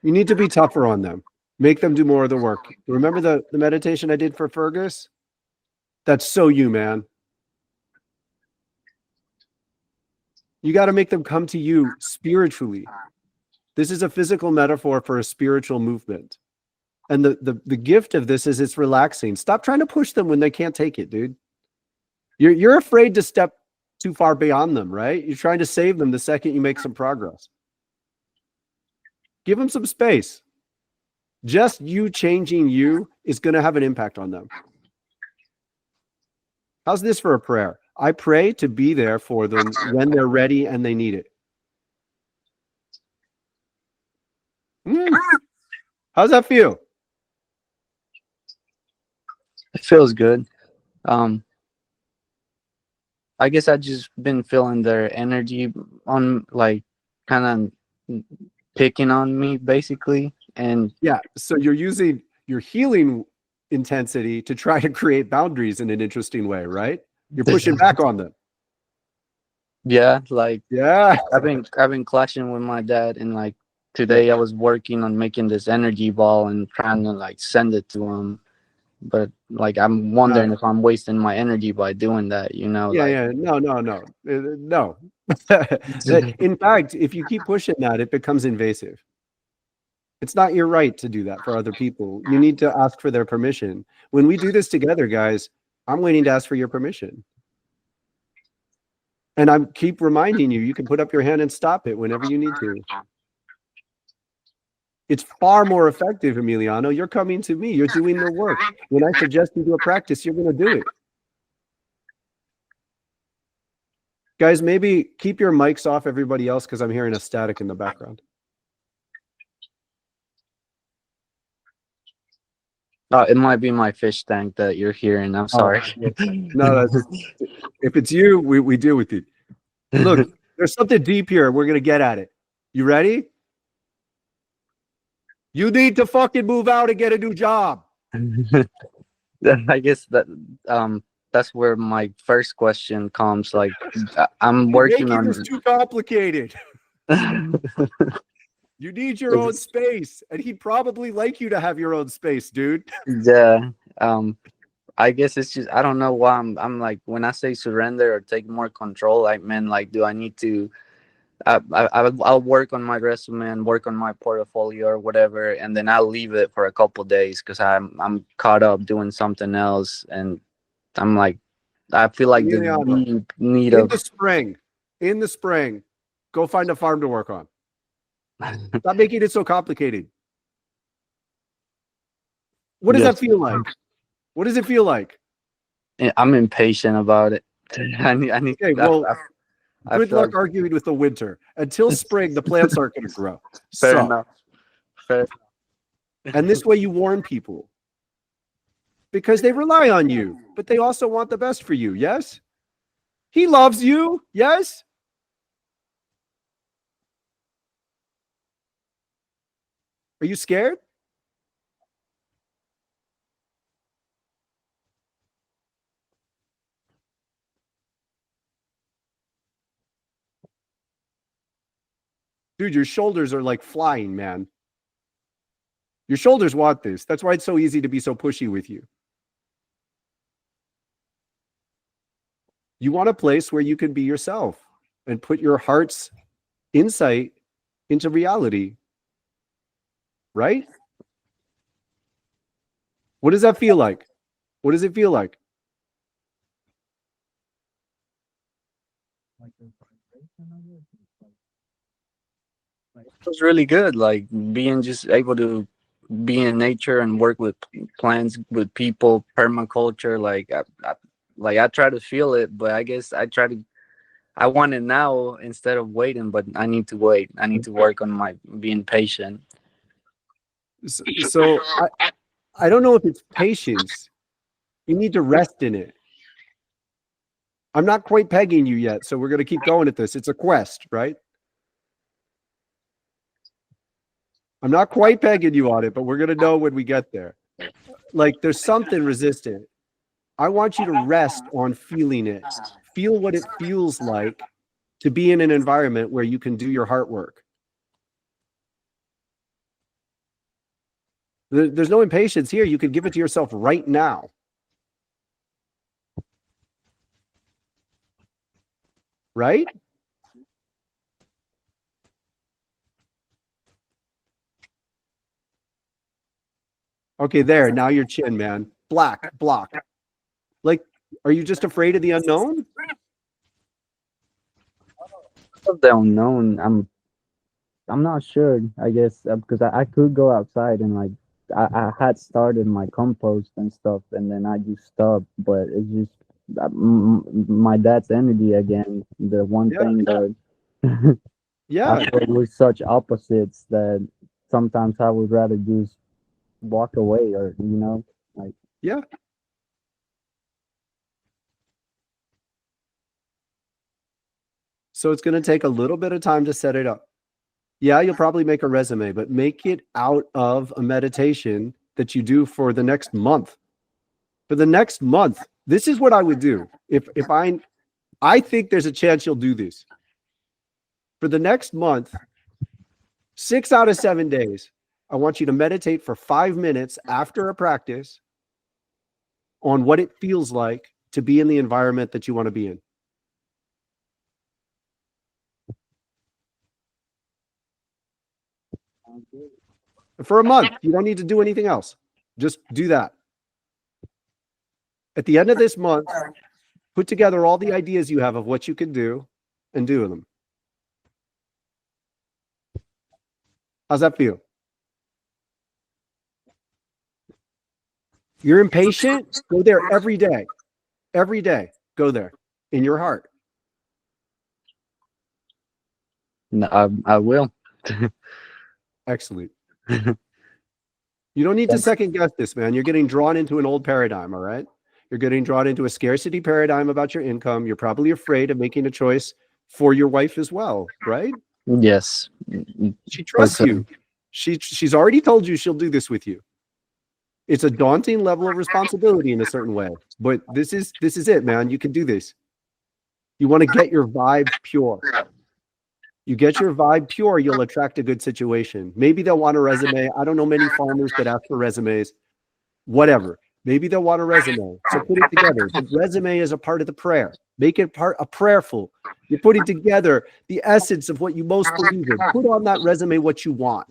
Speaker 1: You need to be tougher on them. Make them do more of the work. Remember the meditation I did for Fergus? That's so you, man. You got to make them come to you spiritually. This is a physical metaphor for a spiritual movement. And the gift of this is it's relaxing. Stop trying to push them when they can't take it, dude. You're afraid to step too far beyond them, right? You're trying to save them the second you make some progress. Give them some space. Just you changing you is going to have an impact on them. How's this for a prayer? I pray to be there for them when they're ready and they need it. How's that feel?
Speaker 7: it feels good. Um, I guess I just been feeling their energy on like kind of picking on me basically, and
Speaker 1: Yeah. So you're using your healing intensity to try to create boundaries in an interesting way, right? You're pushing back on them.
Speaker 7: yeah, like
Speaker 1: Yeah.
Speaker 7: I've been clashing with my dad, and like today I was working on making this energy ball and trying to like send it to him, but like I'm wondering if I'm wasting my energy by doing that, you know,
Speaker 1: Yeah,
Speaker 7: like
Speaker 1: yeah. No. No. In fact, if you keep pushing that, it becomes invasive. It's not your right to do that for other people. You need to ask for their permission. When we do this together, guys, I'm waiting to ask for your permission. And I keep reminding you, you can put up your hand and stop it whenever you need to. It's far more effective, Emiliano. You're coming to me. You're doing the work. When I suggest you do a practice, you're going to do it. Guys, maybe keep your mics off, everybody else, because I'm hearing a static in the background.
Speaker 7: it might be my fish tank that you're hearing. I'm sorry.
Speaker 1: No, if it's you, we deal with it. Look, there's something deep here. We're going to get at it. You ready? You need to fucking move out and get a new job.
Speaker 7: I guess that's where my first question comes. Like I'm working
Speaker 1: Making
Speaker 7: on.
Speaker 1: this too complicated. You need your own space, and he'd probably like you to have your own space, dude.
Speaker 7: Yeah. I guess it's just I don't know why I'm like when I say surrender or take more control, like man, like do I need to I'll work on my resume and work on my portfolio or whatever, and then I'll leave it for a couple days because I'm caught up doing something else, and I'm like I feel like the
Speaker 1: Emiliano,
Speaker 7: deep need
Speaker 1: in
Speaker 7: of
Speaker 1: the spring, go find a farm to work on. Stop making it so complicated. What does
Speaker 7: Yes.
Speaker 1: that feel like? What does it feel like?
Speaker 7: I'm impatient about it. I need.
Speaker 1: Okay, well,
Speaker 7: I
Speaker 1: good
Speaker 7: feel
Speaker 1: luck
Speaker 7: like
Speaker 1: arguing with the winter. Until spring, the plants aren't going to grow.
Speaker 7: fair
Speaker 1: So,
Speaker 7: enough. Fair.
Speaker 1: and this way you warn people because they rely on you, but they also want the best for you. Yes? He loves you. Yes? Are you scared? Dude, your shoulders are like flying, man. Your shoulders want this. That's why it's so easy to be so pushy with you. You want a place where you can be yourself and put your heart's insight into reality. Right? What does that feel like? What does it feel like?
Speaker 7: It was really good, like being just able to be in nature and work with plants, with people, permaculture. I try to feel it, but I guess I want it now instead of waiting. But I need to wait. I need to work on my being patient.
Speaker 1: So I don't know if it's patience. You need to rest in it. I'm not quite pegging you yet, so we're going to keep going at this. It's a quest, right? I'm not quite pegging you on it, but we're going to know when we get there. Like there's something resistant. I want you to rest on feeling it. Feel what it feels like to be in an environment where you can do your heart work. There's no impatience here. You can give it to yourself right now. Right? Okay, there. Now your chin, man. Block. Like, are you just afraid of the unknown?
Speaker 7: Of the unknown, I'm not sure. I guess because I could go outside and like I had started my compost and stuff, and then I just stopped. But it's just my dad's energy again. The one thing that
Speaker 1: Yeah.
Speaker 7: I feel we're such opposites that sometimes I would rather just walk away, or like.
Speaker 1: Yeah. So it's going to take a little bit of time to set it up. Yeah, you'll probably make a resume, but make it out of a meditation that you do for the next month. For the next month, this is what I would do. If I think there's a chance you'll do this. For the next month, 6 out of 7 days, I want you to meditate for 5 minutes after a practice on what it feels like to be in the environment that you want to be in. For a month, you don't need to do anything else. Just do that. At the end of this month, put together all the ideas you have of what you can do and do them. How's that feel? You're impatient? Go there every day. Every day. Go there in your heart.
Speaker 7: No, I will.
Speaker 1: Excellent. You don't need to second guess this, man. You're getting drawn into an old paradigm, all right? You're getting drawn into a scarcity paradigm about your income. You're probably afraid of making a choice for your wife as well, right?
Speaker 7: Yes.
Speaker 1: She trusts you. She's already told you she'll do this with you. It's a daunting level of responsibility in a certain way, but this is it, man. You can do this. You want to get your vibe pure. You get your vibe pure, you'll attract a good situation. Maybe they'll want a resume. I don't know many farmers that ask for resumes. Whatever. Maybe they'll want a resume. So put it together. The resume is a part of the prayer. Make it a prayerful. You're putting together the essence of what you most believe in. Put on that resume what you want,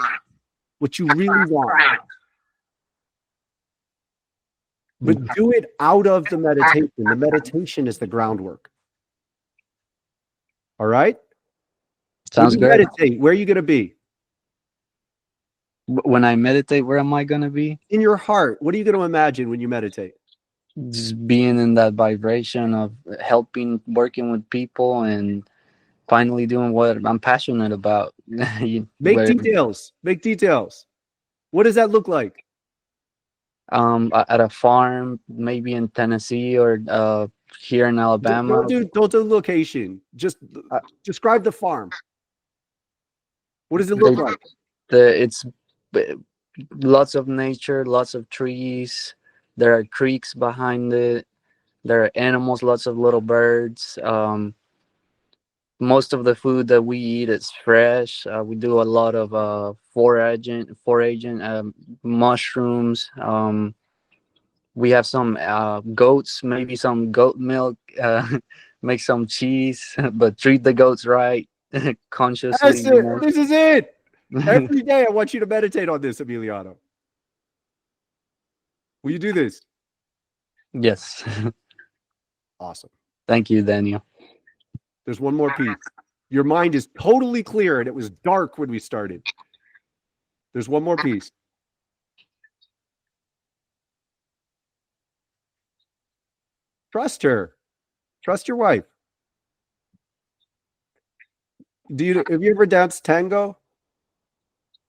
Speaker 1: what you really want. But do it out of the meditation. The meditation is the groundwork. All right?
Speaker 7: Sounds good.
Speaker 1: Meditate. Where are you going to be?
Speaker 7: When I meditate, where am I going to be?
Speaker 1: In your heart. What are you going to imagine when you meditate?
Speaker 7: Just being in that vibration of helping, working with people, and finally doing what I'm passionate about.
Speaker 1: Make details. Make details. What does that look like?
Speaker 7: At a farm, maybe in Tennessee or here in Alabama.
Speaker 1: Don't do location. Just describe the farm. What does it look like?
Speaker 7: It's lots of nature, lots of trees. There are creeks behind it. There are animals, lots of little birds. most of the food that we eat is fresh. We do a lot of foraging, mushrooms. We have some goats, maybe some goat milk. Make some cheese, but treat the goats right, consciously.
Speaker 1: That's it. This is it. Every day I want you to meditate on this, Emiliano. Will you do this?
Speaker 7: Yes.
Speaker 1: Awesome.
Speaker 7: Thank you, Daniel.
Speaker 1: There's one more piece. Your mind is totally clear and it was dark when we started. There's one more piece. Trust her. Trust your wife. Have you ever danced tango?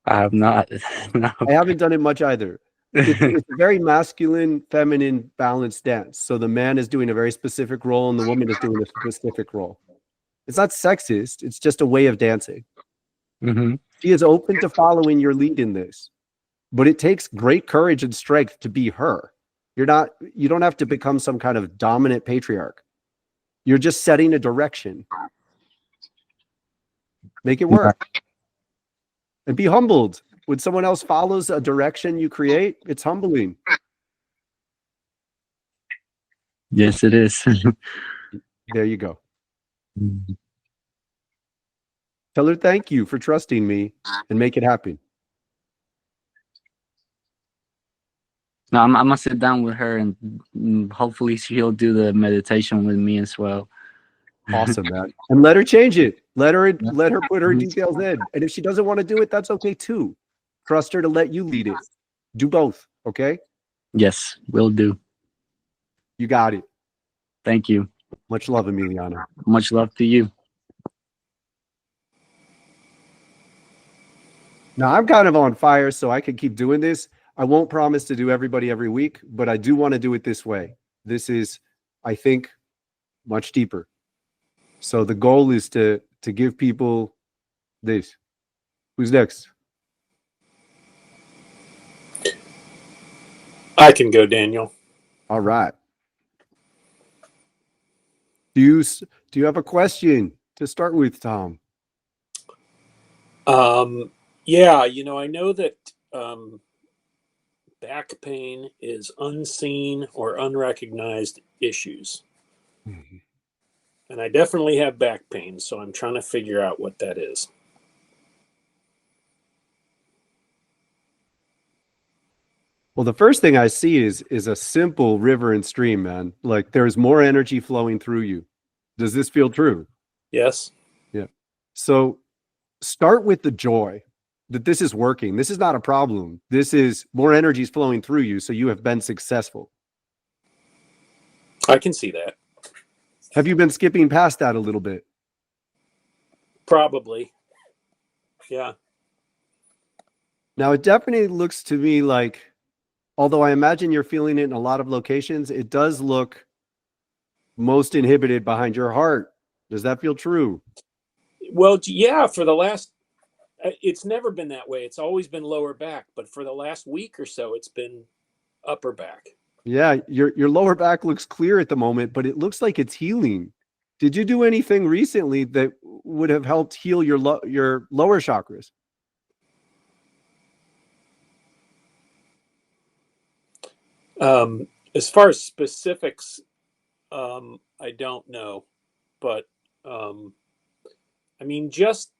Speaker 7: I have not. No.
Speaker 1: I haven't done it much either. It's a very masculine, feminine, balanced dance. So the man is doing a very specific role and the woman is doing a specific role. It's not sexist. It's just a way of dancing.
Speaker 7: Mm-hmm.
Speaker 1: She is open to following your lead in this, but it takes great courage and strength to be her. You don't have to become some kind of dominant patriarch. You're just setting a direction. Make it work. And be humbled. When someone else follows a direction you create, it's humbling.
Speaker 7: Yes, it is.
Speaker 1: There you go. Tell her thank you for trusting me and make it happen.
Speaker 7: No, I'm gonna sit down with her and hopefully she'll do the meditation with me as well.
Speaker 1: Awesome, man. And let her change it. Let her put her details in. And if she doesn't want to do it, that's okay too. Trust her to let you lead it. Do both, okay?
Speaker 7: Yes, will do.
Speaker 1: You got it.
Speaker 7: Thank you.
Speaker 1: Much love, Emiliano.
Speaker 7: Much love to you.
Speaker 1: Now, I'm kind of on fire, so I can keep doing this. I won't promise to do everybody every week, but I do want to do it this way. This is, I think, much deeper. So the goal is to give people this. Who's next?
Speaker 4: I can go, Daniel.
Speaker 1: All right. Do you have a question to start with, Tom?
Speaker 4: Yeah, I know that back pain is unseen or unrecognized issues.
Speaker 1: Mm-hmm.
Speaker 4: And I definitely have back pain, so I'm trying to figure out what that is.
Speaker 1: Well, the first thing I see is a simple river and stream, man. Like there's more energy flowing through you. Does this feel true?
Speaker 4: Yes.
Speaker 1: Yeah. So start with the joy that this is working. This is not a problem. This is more energy is flowing through you, so you have been successful.
Speaker 4: I can see that.
Speaker 1: Have you been skipping past that a little bit?
Speaker 4: Probably. Yeah.
Speaker 1: Now, it definitely looks to me like, although I imagine you're feeling it in a lot of locations, it does look most inhibited behind your heart. Does that feel true?
Speaker 4: Well, yeah, it's never been that way. It's always been lower back, but for the last week or so, it's been upper back.
Speaker 1: Yeah, your lower back looks clear at the moment, but it looks like it's healing. Did you do anything recently that would have helped heal your lower chakras?
Speaker 4: As far as specifics, I don't know, but I mean, just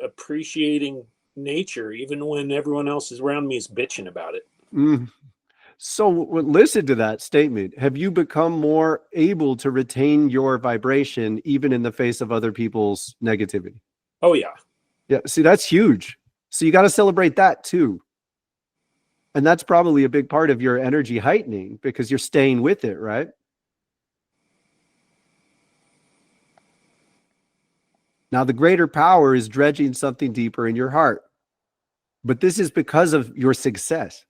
Speaker 4: appreciating nature, even when everyone else is around me is bitching about it.
Speaker 1: Mm. So listen to that statement. Have you become more able to retain your vibration even in the face of other people's negativity?
Speaker 4: Oh, yeah.
Speaker 1: Yeah. See, that's huge. So you got to celebrate that too. And that's probably a big part of your energy heightening because you're staying with it, right? Now, the greater power is dredging something deeper in your heart. But this is because of your success.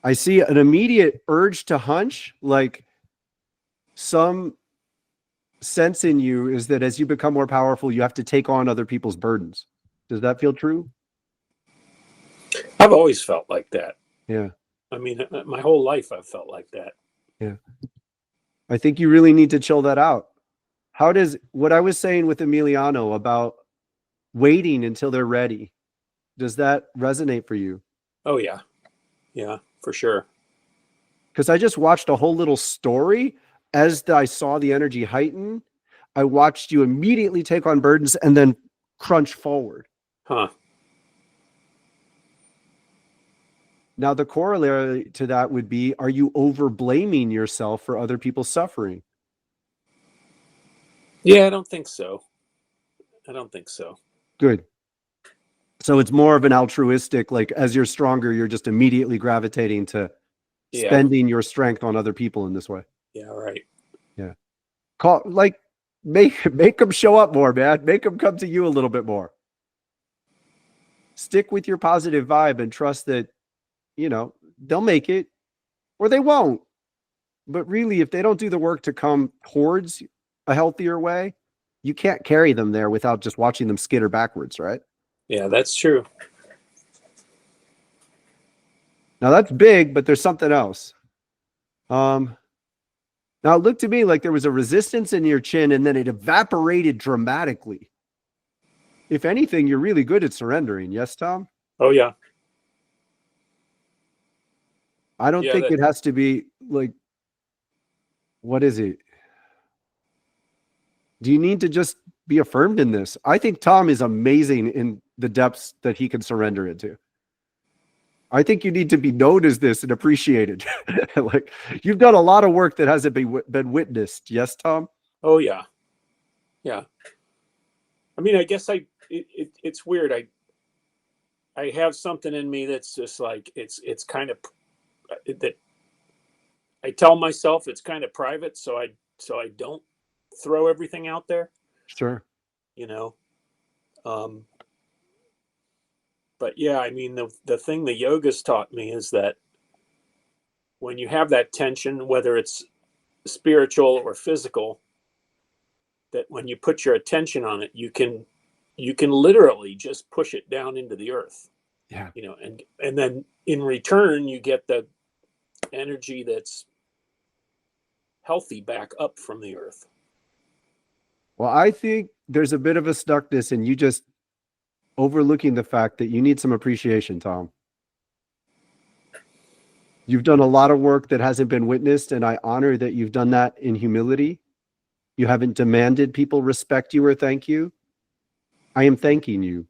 Speaker 1: I see an immediate urge to hunch, like some sense in you is that as you become more powerful, you have to take on other people's burdens. Does that feel true?
Speaker 4: I've always felt like that.
Speaker 1: Yeah.
Speaker 4: I mean, my whole life I've felt like that.
Speaker 1: Yeah. I think you really need to chill that out. How does what I was saying with Emiliano about waiting until they're ready, does that resonate for you?
Speaker 4: Oh yeah. Yeah, for sure.
Speaker 1: Because I just watched a whole little story as I saw the energy heighten. I watched you immediately take on burdens and then crunch forward.
Speaker 4: Huh.
Speaker 1: Now, the corollary to that would be, are you over blaming yourself for other people's suffering?
Speaker 4: Yeah, I don't think so. I don't think so.
Speaker 1: Good. So it's more of an altruistic, like as you're stronger, you're just immediately gravitating to
Speaker 4: Yeah.
Speaker 1: spending your strength on other people in this way.
Speaker 4: Yeah, right.
Speaker 1: Yeah. Make them show up more, man. Make them come to you a little bit more. Stick with your positive vibe and trust that, they'll make it or they won't. But really, if they don't do the work to come towards a healthier way, you can't carry them there without just watching them skitter backwards, right?
Speaker 4: Yeah, that's true.
Speaker 1: Now that's big, but there's something else. Now it looked to me like there was a resistance in your chin and then it evaporated dramatically. If anything, you're really good at surrendering. Yes, Tom?
Speaker 4: Oh yeah.
Speaker 1: I don't
Speaker 4: Yeah,
Speaker 1: think it has to be like, what is it? Do you need to just be affirmed in this? I think Tom is amazing in the depths that he can surrender into. I think you need to be known as this and appreciated. Like, you've done a lot of work that hasn't been witnessed. Yes, Tom?
Speaker 4: Oh yeah. Yeah. I mean, I guess it's weird. I have something in me that's just like it's kind of that I tell myself it's kind of private, so I don't throw everything out there.
Speaker 1: Sure.
Speaker 4: But yeah, I mean, the thing the yoga's taught me is that when you have that tension, whether it's spiritual or physical, that when you put your attention on it, you can literally just push it down into the earth.
Speaker 1: Yeah.
Speaker 4: And then in return, you get the energy that's healthy back up from the earth.
Speaker 1: Well, I think there's a bit of a stuckness in you just overlooking the fact that you need some appreciation, Tom. You've done a lot of work that hasn't been witnessed, and I honor that you've done that in humility. You haven't demanded people respect you or thank you. I am thanking you.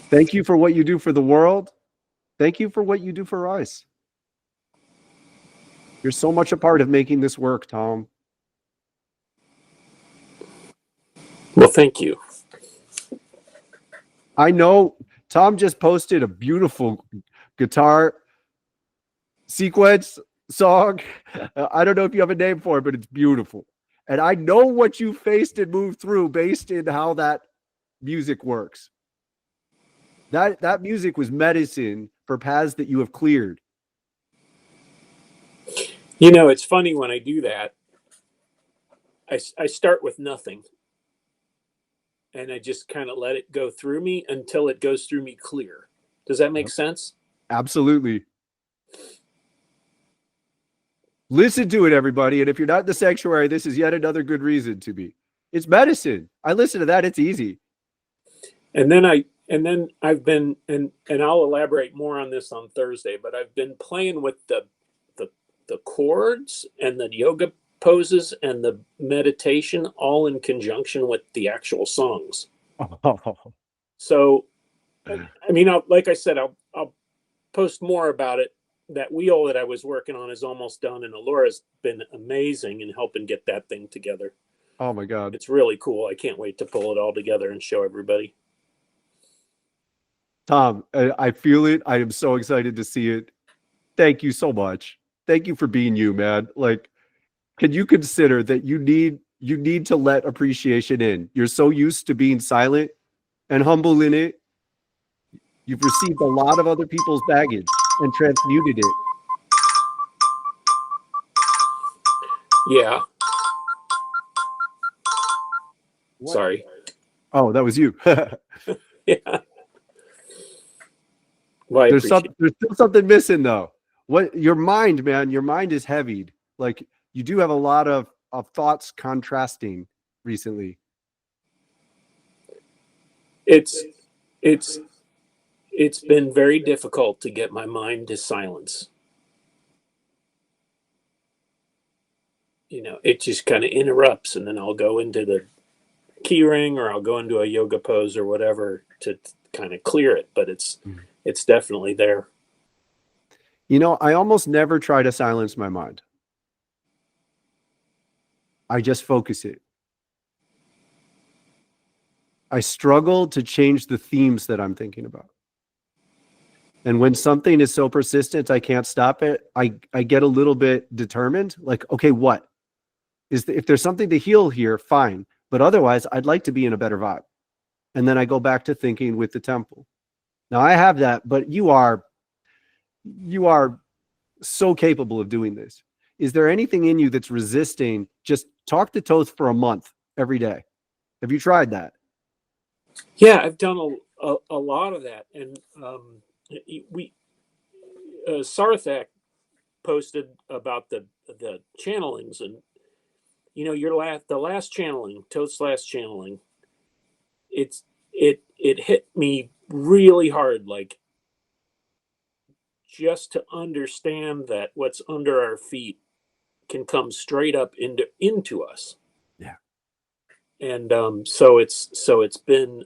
Speaker 1: Thank you for what you do for the world. Thank you for what you do for us. You're so much a part of making this work, Tom.
Speaker 4: Well, thank you.
Speaker 1: I know Tom just posted a beautiful guitar sequence song. I don't know if you have a name for it, but it's beautiful. And I know what you faced and moved through based in how that music works. That music was medicine for paths that you have cleared.
Speaker 4: It's funny when I do that, I start with nothing. And I just kind of let it go through me until it goes through me clear. Does that make sense?
Speaker 1: Absolutely. Listen to it, everybody. And if you're not in the sanctuary, this is yet another good reason to be. It's medicine. I listen to that. It's easy.
Speaker 4: And then I've been, and I'll elaborate more on this on Thursday, but I've been playing with the chords and the yoga poses and the meditation all in conjunction with the actual songs. So, I mean, like I said, I'll post more about it. That wheel that I was working on is almost done, and Alora's been amazing in helping get that thing together.
Speaker 1: Oh my God.
Speaker 4: It's really cool. I can't wait to pull it all together and show everybody.
Speaker 1: Tom, I feel it. I am so excited to see it. Thank you so much. Thank you for being you, man. Like, can you consider that you need to let appreciation in? You're so used to being silent and humble in it. You've received a lot of other people's baggage and transmuted it.
Speaker 4: Yeah.
Speaker 1: What?
Speaker 4: Sorry.
Speaker 1: Oh, that was you.
Speaker 4: Yeah. Well, I
Speaker 1: There's
Speaker 4: appreciate
Speaker 1: there's still something missing though. What your mind, man, your mind is heavied. Like you do have a lot of thoughts contrasting recently.
Speaker 4: it's it's been very difficult to get my mind to silence. You know, it just kind of interrupts, and then I'll go into the key ring or I'll go into a yoga pose or whatever to kind of clear it. But it's definitely there.
Speaker 1: You know, I almost never try to silence my mind. I just focus it. I struggle to change the themes that I'm thinking about. And when something is so persistent, I can't stop it. I get a little bit determined, like, okay, what? If there's something to heal here, fine. But otherwise, I'd like to be in a better vibe. And then I go back to thinking with the temple. Now I have that, but you are so capable of doing this. Is there anything in you that's resisting? Just talk to Toth for a month every day. Have you tried that?
Speaker 4: Yeah, I've done a lot of that. And we Sarthak posted about the channelings, and you know, the last channeling, Toth's last channeling, it hit me really hard, like just to understand that what's under our feet can come straight up into us.
Speaker 1: Yeah.
Speaker 4: And so it's been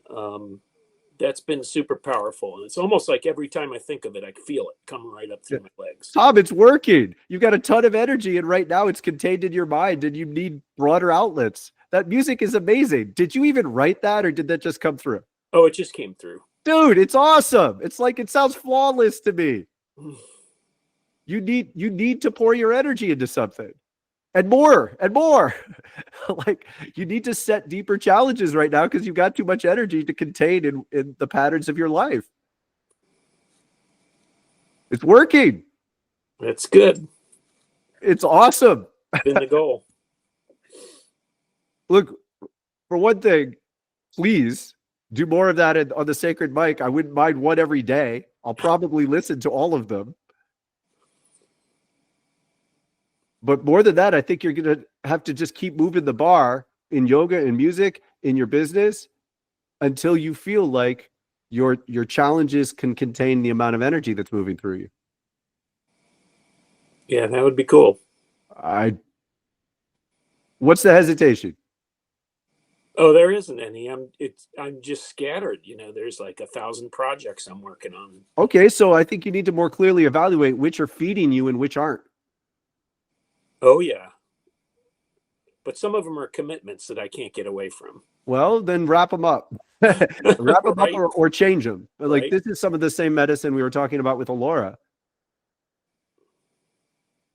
Speaker 4: that's been super powerful, and it's almost like every time I think of it, I feel it coming right up through my legs.
Speaker 1: Tom, it's working. You've got a ton of energy, and right now it's contained in your mind, and you need broader outlets. That music is amazing. Did you even write that, or did that just come through?
Speaker 4: Oh, it just came through.
Speaker 1: Dude, it's awesome. It's like, it sounds flawless to me. You need to pour your energy into something. And more. Like, you need to set deeper challenges right now because you've got too much energy to contain in the patterns of your life. It's working.
Speaker 4: It's good.
Speaker 1: It's awesome.
Speaker 4: Been the goal.
Speaker 1: Look, for one thing, please do more of that on the sacred mic. I wouldn't mind one every day. I'll probably listen to all of them. But more than that, I think you're going to have to just keep moving the bar in yoga and music, in your business, until you feel like your challenges can contain the amount of energy that's moving through you.
Speaker 4: Yeah, that would be cool.
Speaker 1: What's the hesitation?
Speaker 4: Oh, there isn't any. I'm just scattered. You know, there's like 1,000 projects I'm working on.
Speaker 1: Okay, so I think you need to more clearly evaluate which are feeding you and which aren't.
Speaker 4: Oh, yeah. But some of them are commitments that I can't get away from.
Speaker 1: Well, then wrap them up. Wrap them
Speaker 4: Right.
Speaker 1: up or change them. Like,
Speaker 4: Right.
Speaker 1: this is some of the same medicine we were talking about with Alora.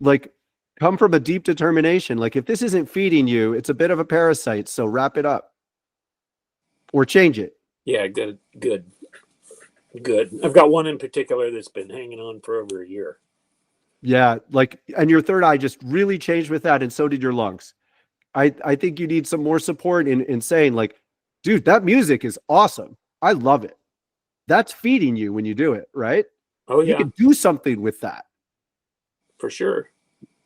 Speaker 1: Like, come from a deep determination. Like, if this isn't feeding you, it's a bit of a parasite. So wrap it up or change it.
Speaker 4: Yeah, good. I've got one in particular that's been hanging on for over a year.
Speaker 1: Yeah, like, and your third eye just really changed with that, and so did your lungs. I think you need some more support in saying, like, dude, that music is awesome. I love it. That's feeding you when you do it, right?
Speaker 4: Oh,
Speaker 1: You
Speaker 4: yeah,
Speaker 1: can do something with that.
Speaker 4: for sure.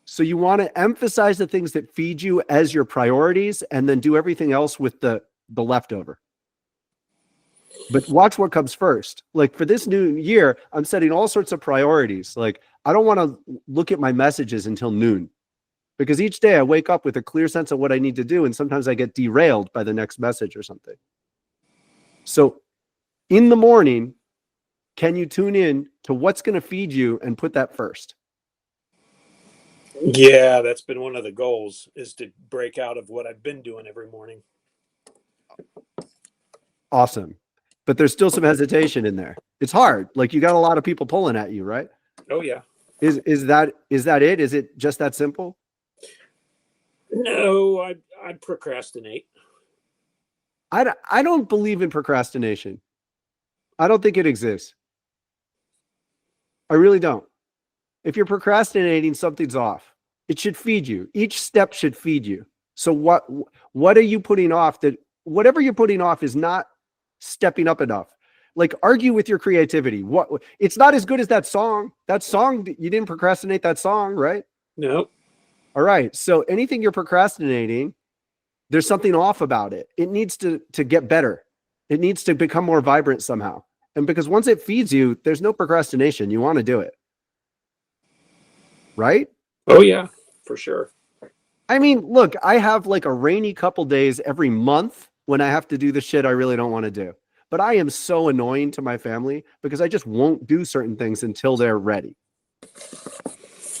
Speaker 1: So you want to emphasize the things that feed you as your priorities, and then do everything else with the leftover. But watch what comes first. Like, for this new year, I'm setting all sorts of priorities. Like, I don't want to look at my messages until noon, because each day I wake up with a clear sense of what I need to do. And sometimes I get derailed by the next message or something. So in the morning, can you tune in to what's going to feed you and put that first?
Speaker 4: Yeah, that's been one of the goals, is to break out of what I've been doing every morning.
Speaker 1: Awesome. But there's still some hesitation in there. It's hard. Like, you got a lot of people pulling at you, right?
Speaker 4: Oh, yeah.
Speaker 1: Is that it? Is it just that simple?
Speaker 4: No, I procrastinate.
Speaker 1: I don't believe in procrastination. I don't think it exists. I really don't. If you're procrastinating, something's off. It should feed you. Each step should feed you. So what are you putting off? That whatever you're putting off is not stepping up enough. Like, argue with your creativity. What? It's not as good as that song. That song, you didn't procrastinate that song, right?
Speaker 4: No.
Speaker 1: All right. So anything you're procrastinating, there's something off about it. It needs to get better. It needs to become more vibrant somehow. And because once it feeds you, there's no procrastination. You want to do it. Right?
Speaker 4: Oh yeah, for sure.
Speaker 1: I mean, look, I have like a rainy couple days every month when I have to do the shit I really don't want to do. But I am so annoying to my family because I just won't do certain things until they're ready.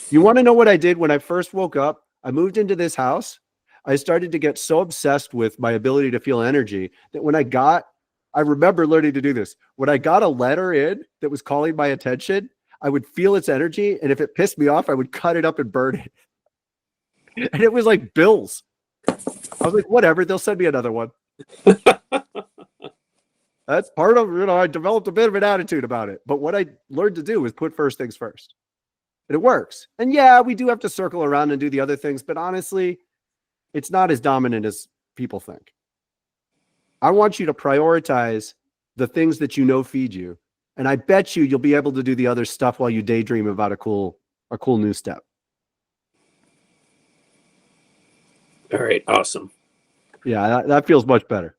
Speaker 1: You want to know what I did when I first woke up? I moved into this house. I started to get so obsessed with my ability to feel energy that when I remember learning to do this. When I got a letter in that was calling my attention, I would feel its energy. And if it pissed me off, I would cut it up and burn it. And it was like bills. I was like, whatever, they'll send me another one. That's part of, I developed a bit of an attitude about it. But what I learned to do is put first things first. And it works. And yeah, we do have to circle around and do the other things. But honestly, it's not as dominant as people think. I want you to prioritize the things that you know feed you. And I bet you'll be able to do the other stuff while you daydream about a cool new step.
Speaker 4: All right, awesome.
Speaker 1: Yeah, that feels much better.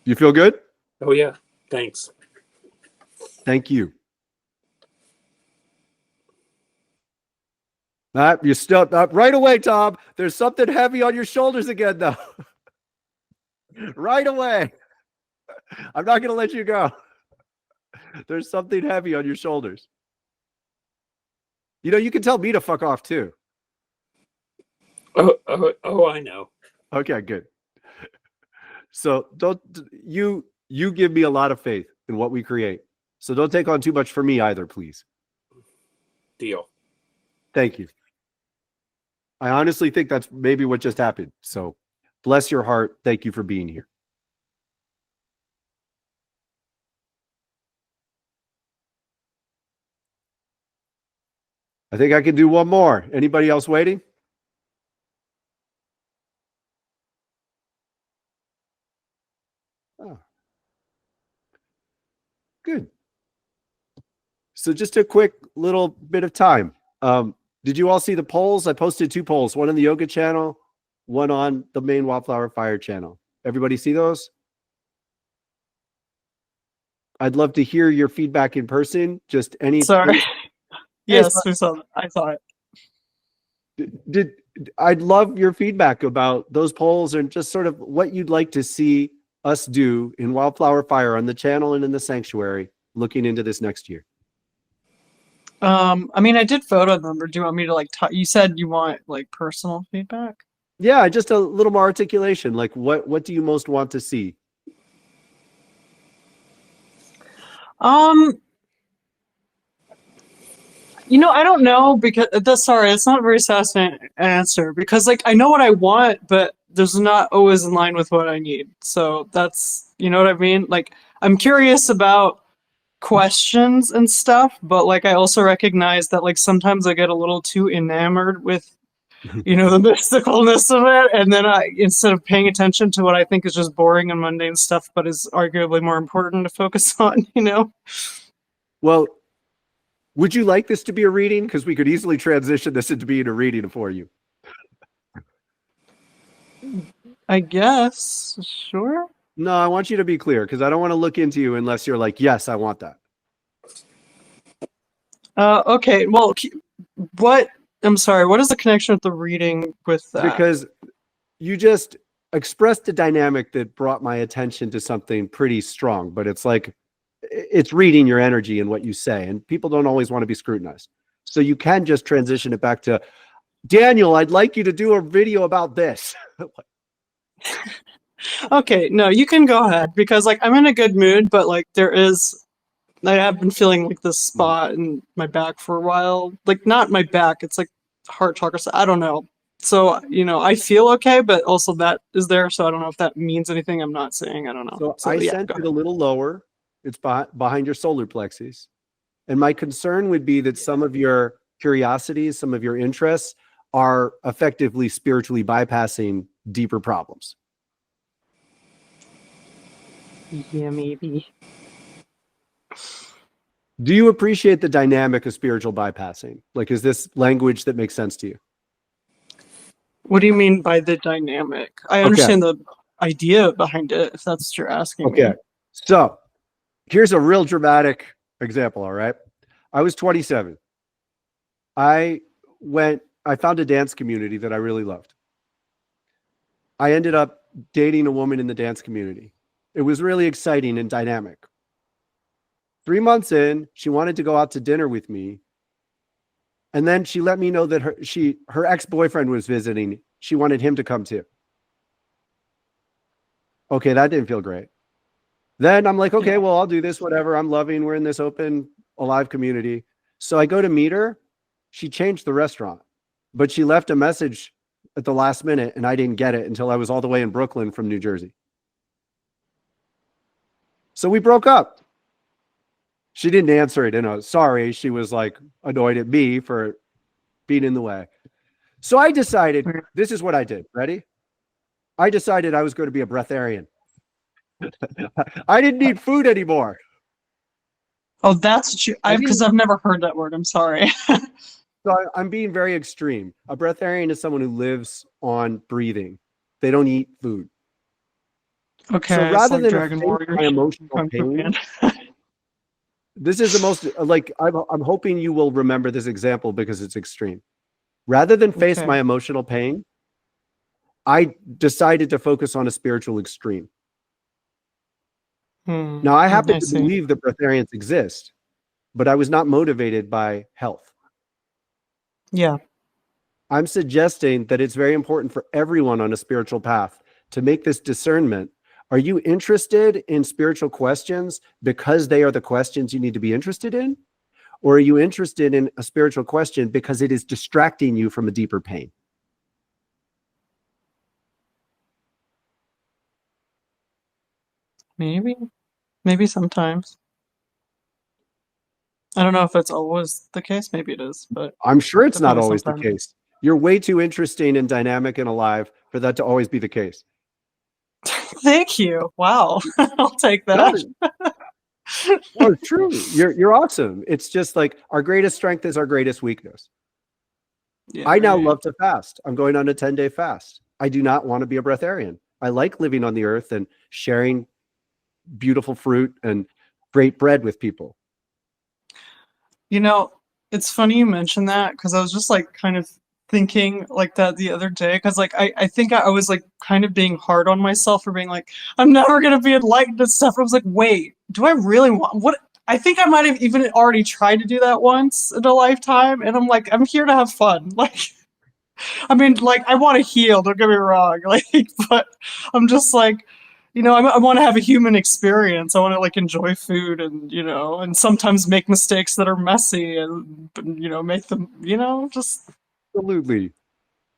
Speaker 1: You feel good?
Speaker 4: Oh yeah, thanks.
Speaker 1: Thank you. You still right away, Tom. There's something heavy on your shoulders again, though. Right away. I'm not going to let you go. There's something heavy on your shoulders. You can tell me to fuck off too.
Speaker 4: Oh, I know.
Speaker 1: Okay, good. So you give me a lot of faith in what we create. So don't take on too much for me either, please.
Speaker 4: Deal.
Speaker 1: Thank you. I honestly think that's maybe what just happened. So bless your heart. Thank you for being here. I think I can do one more. Anybody else waiting? Oh. Good. So just a quick little bit of time. Did you all see the polls? I posted 2 polls, one on the yoga channel, one on the main Wildflower Fire channel. Everybody see those? I'd love to hear your feedback in person. Just any.
Speaker 8: Sorry. Yes, I saw it.
Speaker 1: I'd love your feedback about those polls and just sort of what you'd like to see us do in Wildflower Fire on the channel and in the sanctuary looking into this next year.
Speaker 8: I mean, I did vote on them, or do you want me to you said you want personal feedback?
Speaker 1: Yeah, just a little more articulation. Like what do you most want to see?
Speaker 8: I don't know, because it's not a very satisfying answer, because I know what I want, but there's not always in line with what I need. So that's, you know what I mean? I'm curious about questions and stuff, but I also recognize that sometimes I get a little too enamored with the mysticalness of it, and then instead of paying attention to what I think is just boring and mundane stuff but is arguably more important to focus on.
Speaker 1: Well, would you like this to be a reading? Because we could easily transition this into being a reading for you.
Speaker 8: I guess, sure.
Speaker 1: No, I want you to be clear, because I don't want to look into you unless you're like, yes, I want that.
Speaker 8: Okay, well, I'm sorry, what is the connection with the reading with that?
Speaker 1: Because you just expressed a dynamic that brought my attention to something pretty strong, but it's reading your energy and what you say, and people don't always want to be scrutinized. So you can just transition it back to, Daniel, I'd like you to do a video about this.
Speaker 8: Okay, no, you can go ahead, because I'm in a good mood, but I have been feeling this spot in my back for a while. Not my back, it's heart chakra. I don't know. So, I feel okay, but also that is there. So I don't know if that means anything. I'm not saying, I don't know.
Speaker 1: So I sent it a little lower. It's behind your solar plexus. And my concern would be that some of your curiosities, some of your interests are effectively spiritually bypassing deeper problems.
Speaker 8: Yeah, maybe.
Speaker 1: Do you appreciate the dynamic of spiritual bypassing? Like, is this language that makes sense to you?
Speaker 8: What do you mean by the dynamic? I
Speaker 1: Okay.
Speaker 8: understand the idea behind it, if that's what you're asking me.
Speaker 1: Okay. So here's a real dramatic example. All right. I was 27. I found a dance community that I really loved. I ended up dating a woman in the dance community. It was really exciting and dynamic. 3 months in, she wanted to go out to dinner with me. And then she let me know that her ex-boyfriend was visiting. She wanted him to come too. Okay, that didn't feel great. Then I'm like, okay, well, I'll do this, whatever. I'm loving. We're in this open, alive community. So I go to meet her. She changed the restaurant, but she left a message at the last minute, and I didn't get it until I was all the way in Brooklyn from New Jersey. So we broke up. She didn't answer it in a sorry. She was like annoyed at me for being in the way. So I decided, this is what I did. Ready? I decided I was going to be a breatharian. I didn't need food anymore.
Speaker 8: Oh, that's what you, because I've never heard that word. I'm sorry.
Speaker 1: So I'm being very extreme. A breatharian is someone who lives on breathing. They don't eat food.
Speaker 8: Okay.
Speaker 1: So rather
Speaker 8: like
Speaker 1: than
Speaker 8: Dragon
Speaker 1: face
Speaker 8: Warrior.
Speaker 1: my emotional pain, this is the most, like, I'm hoping you will remember this example because it's extreme. Rather than face my emotional pain, I decided to focus on a spiritual extreme. Now, I happen to believe that breatharians exist, but I was not motivated by health.
Speaker 8: Yeah.
Speaker 1: I'm suggesting that it's very important for everyone on a spiritual path to make this discernment. Are you interested in spiritual questions because they are the questions you need to be interested in? Or are you interested in a spiritual question because it is distracting you from a deeper pain?
Speaker 8: Maybe sometimes. I don't know if it's always the case. Maybe it is, but
Speaker 1: I'm sure it's not always
Speaker 8: sometimes.
Speaker 1: the case. You're way too interesting and dynamic and alive for that to always be the case.
Speaker 8: Thank you. Wow. I'll take that.
Speaker 1: Oh, true. You're awesome. It's just like our greatest strength is our greatest weakness.
Speaker 8: Yeah,
Speaker 1: I now love to fast. I'm going on a 10-day fast. I do not want to be a breatharian. I like living on the earth and sharing beautiful fruit and great bread with people.
Speaker 8: You know, it's funny you mentioned that because I was just like kind of thinking like that the other day because like I think I was like kind of being hard on myself for being like I'm never gonna be enlightened and stuff. I was like, wait, do I really want what? I think I might have even already tried to do that once in a lifetime, and I'm like, I'm here to have fun. Like, I mean, like I want to heal. Don't get me wrong. Like, but I'm just like, you know, I want to have a human experience. I want to like enjoy food and, you know, and sometimes make mistakes that are messy and, you know, make them, you know, just.
Speaker 1: Absolutely.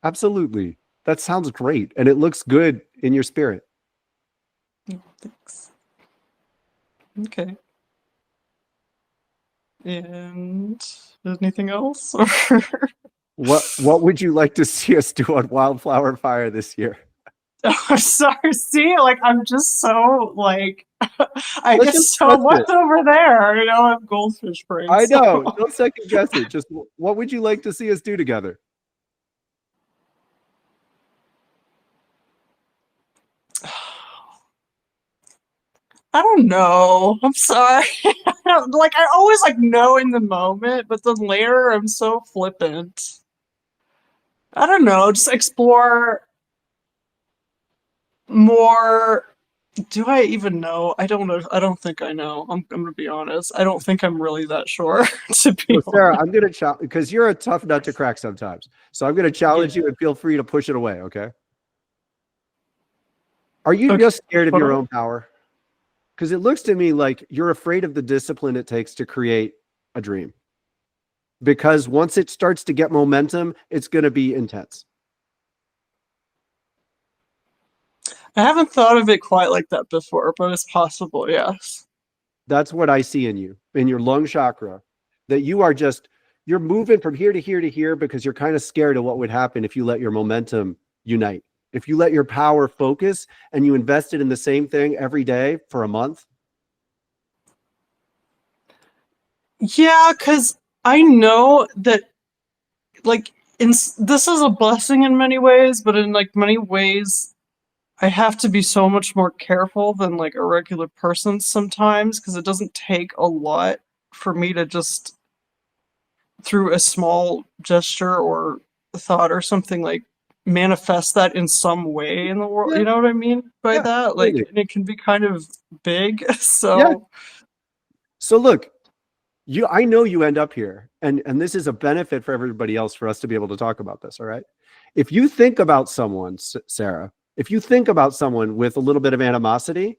Speaker 1: Absolutely. That sounds great. And it looks good in your spirit.
Speaker 8: Thanks. Okay. And anything else?
Speaker 1: What would you like to see us do on Wildflower Fire this year?
Speaker 8: I'm sorry. See, like I'm just so like I
Speaker 1: Let's
Speaker 8: get
Speaker 1: just
Speaker 8: so
Speaker 1: trust
Speaker 8: what's
Speaker 1: it.
Speaker 8: over there. You know, I have goldfish brains.
Speaker 1: I know.
Speaker 8: So.
Speaker 1: Don't second guess it. Just what would you like to see us do together?
Speaker 8: I don't know. I'm sorry. Like I always like know in the moment, but then later I'm so flippant. I don't know. Just explore more. Do I even know? I don't know. I don't think I know. I'm gonna be honest. I don't think I'm really that sure. To be
Speaker 1: Well, Sarah,
Speaker 8: honest.
Speaker 1: I'm gonna challenge because you're a tough nut to crack sometimes. So I'm gonna challenge you and feel free to push it away. Okay. Are you just scared of your own power? Because it looks to me like you're afraid of the discipline it takes to create a dream. Because once it starts to get momentum, it's going to be intense.
Speaker 8: I haven't thought of it quite like that before, but it's possible, yes.
Speaker 1: That's what I see in you, in your lung chakra, that you're moving from here to here to here because you're kind of scared of what would happen if you let your momentum unite if you let your power focus and you invest it in the same thing every day for a month?
Speaker 8: Yeah, because I know that, like, this is a blessing in many ways, but in like many ways, I have to be so much more careful than like a regular person sometimes, because it doesn't take a lot for me to just, through a small gesture or thought or something, like manifest that in some way in the world.
Speaker 1: Yeah.
Speaker 8: You know what I mean by
Speaker 1: Yeah,
Speaker 8: that? Like,
Speaker 1: absolutely.
Speaker 8: and it can be kind of big.
Speaker 1: Yeah.
Speaker 8: So
Speaker 1: So look, I know you end up here, and this is a benefit for everybody else for us to be able to talk about this. All right. If you think about someone, Sarah, if you think about someone with a little bit of animosity,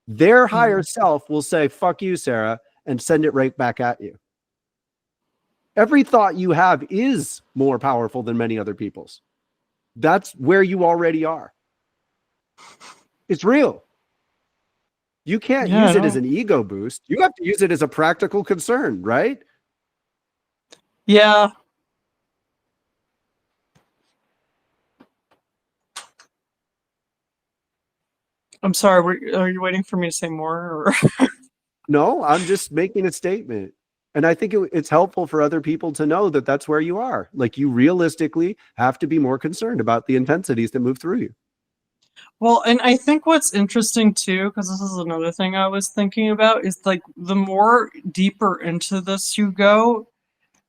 Speaker 1: their higher self will say, fuck you, Sarah, and send it right back at you. Every thought you have is more powerful than many other people's. That's where you already are. It's real. You can't
Speaker 8: yeah,
Speaker 1: use
Speaker 8: I
Speaker 1: it as
Speaker 8: know.
Speaker 1: an ego boost. You have to use it as a practical concern, right?
Speaker 8: Yeah. I'm sorry. Are you waiting for me to say more? Or
Speaker 1: No, I'm just making a statement. And I think it's helpful for other people to know that that's where you are. Like, you realistically have to be more concerned about the intensities that move through you.
Speaker 8: Well, and I think what's interesting too, because this is another thing I was thinking about, is like the more deeper into this you go,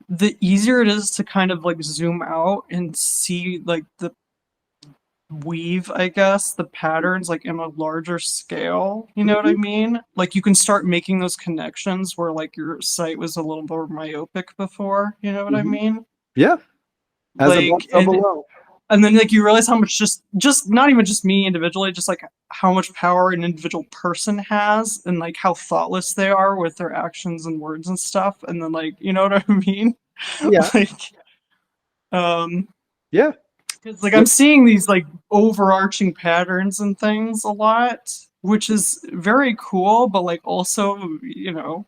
Speaker 8: the easier it is to kind of like zoom out and see like the weave, I guess, the patterns like in a larger scale. You know what I mean? Like you can start making those connections where like your sight was a little more myopic before. You know what I
Speaker 1: Mhm.
Speaker 8: mean?
Speaker 1: Yeah. As above,
Speaker 8: Like,
Speaker 1: so below.
Speaker 8: and then like you realize how much just not even just me individually, just like how much power an individual person has and like how thoughtless they are with their actions and words and stuff. And then like, you know what I mean?
Speaker 1: Yeah.
Speaker 8: Like, um,
Speaker 1: Yeah.
Speaker 8: because like I'm seeing these like overarching patterns and things a lot, which is very cool, but like also, you know,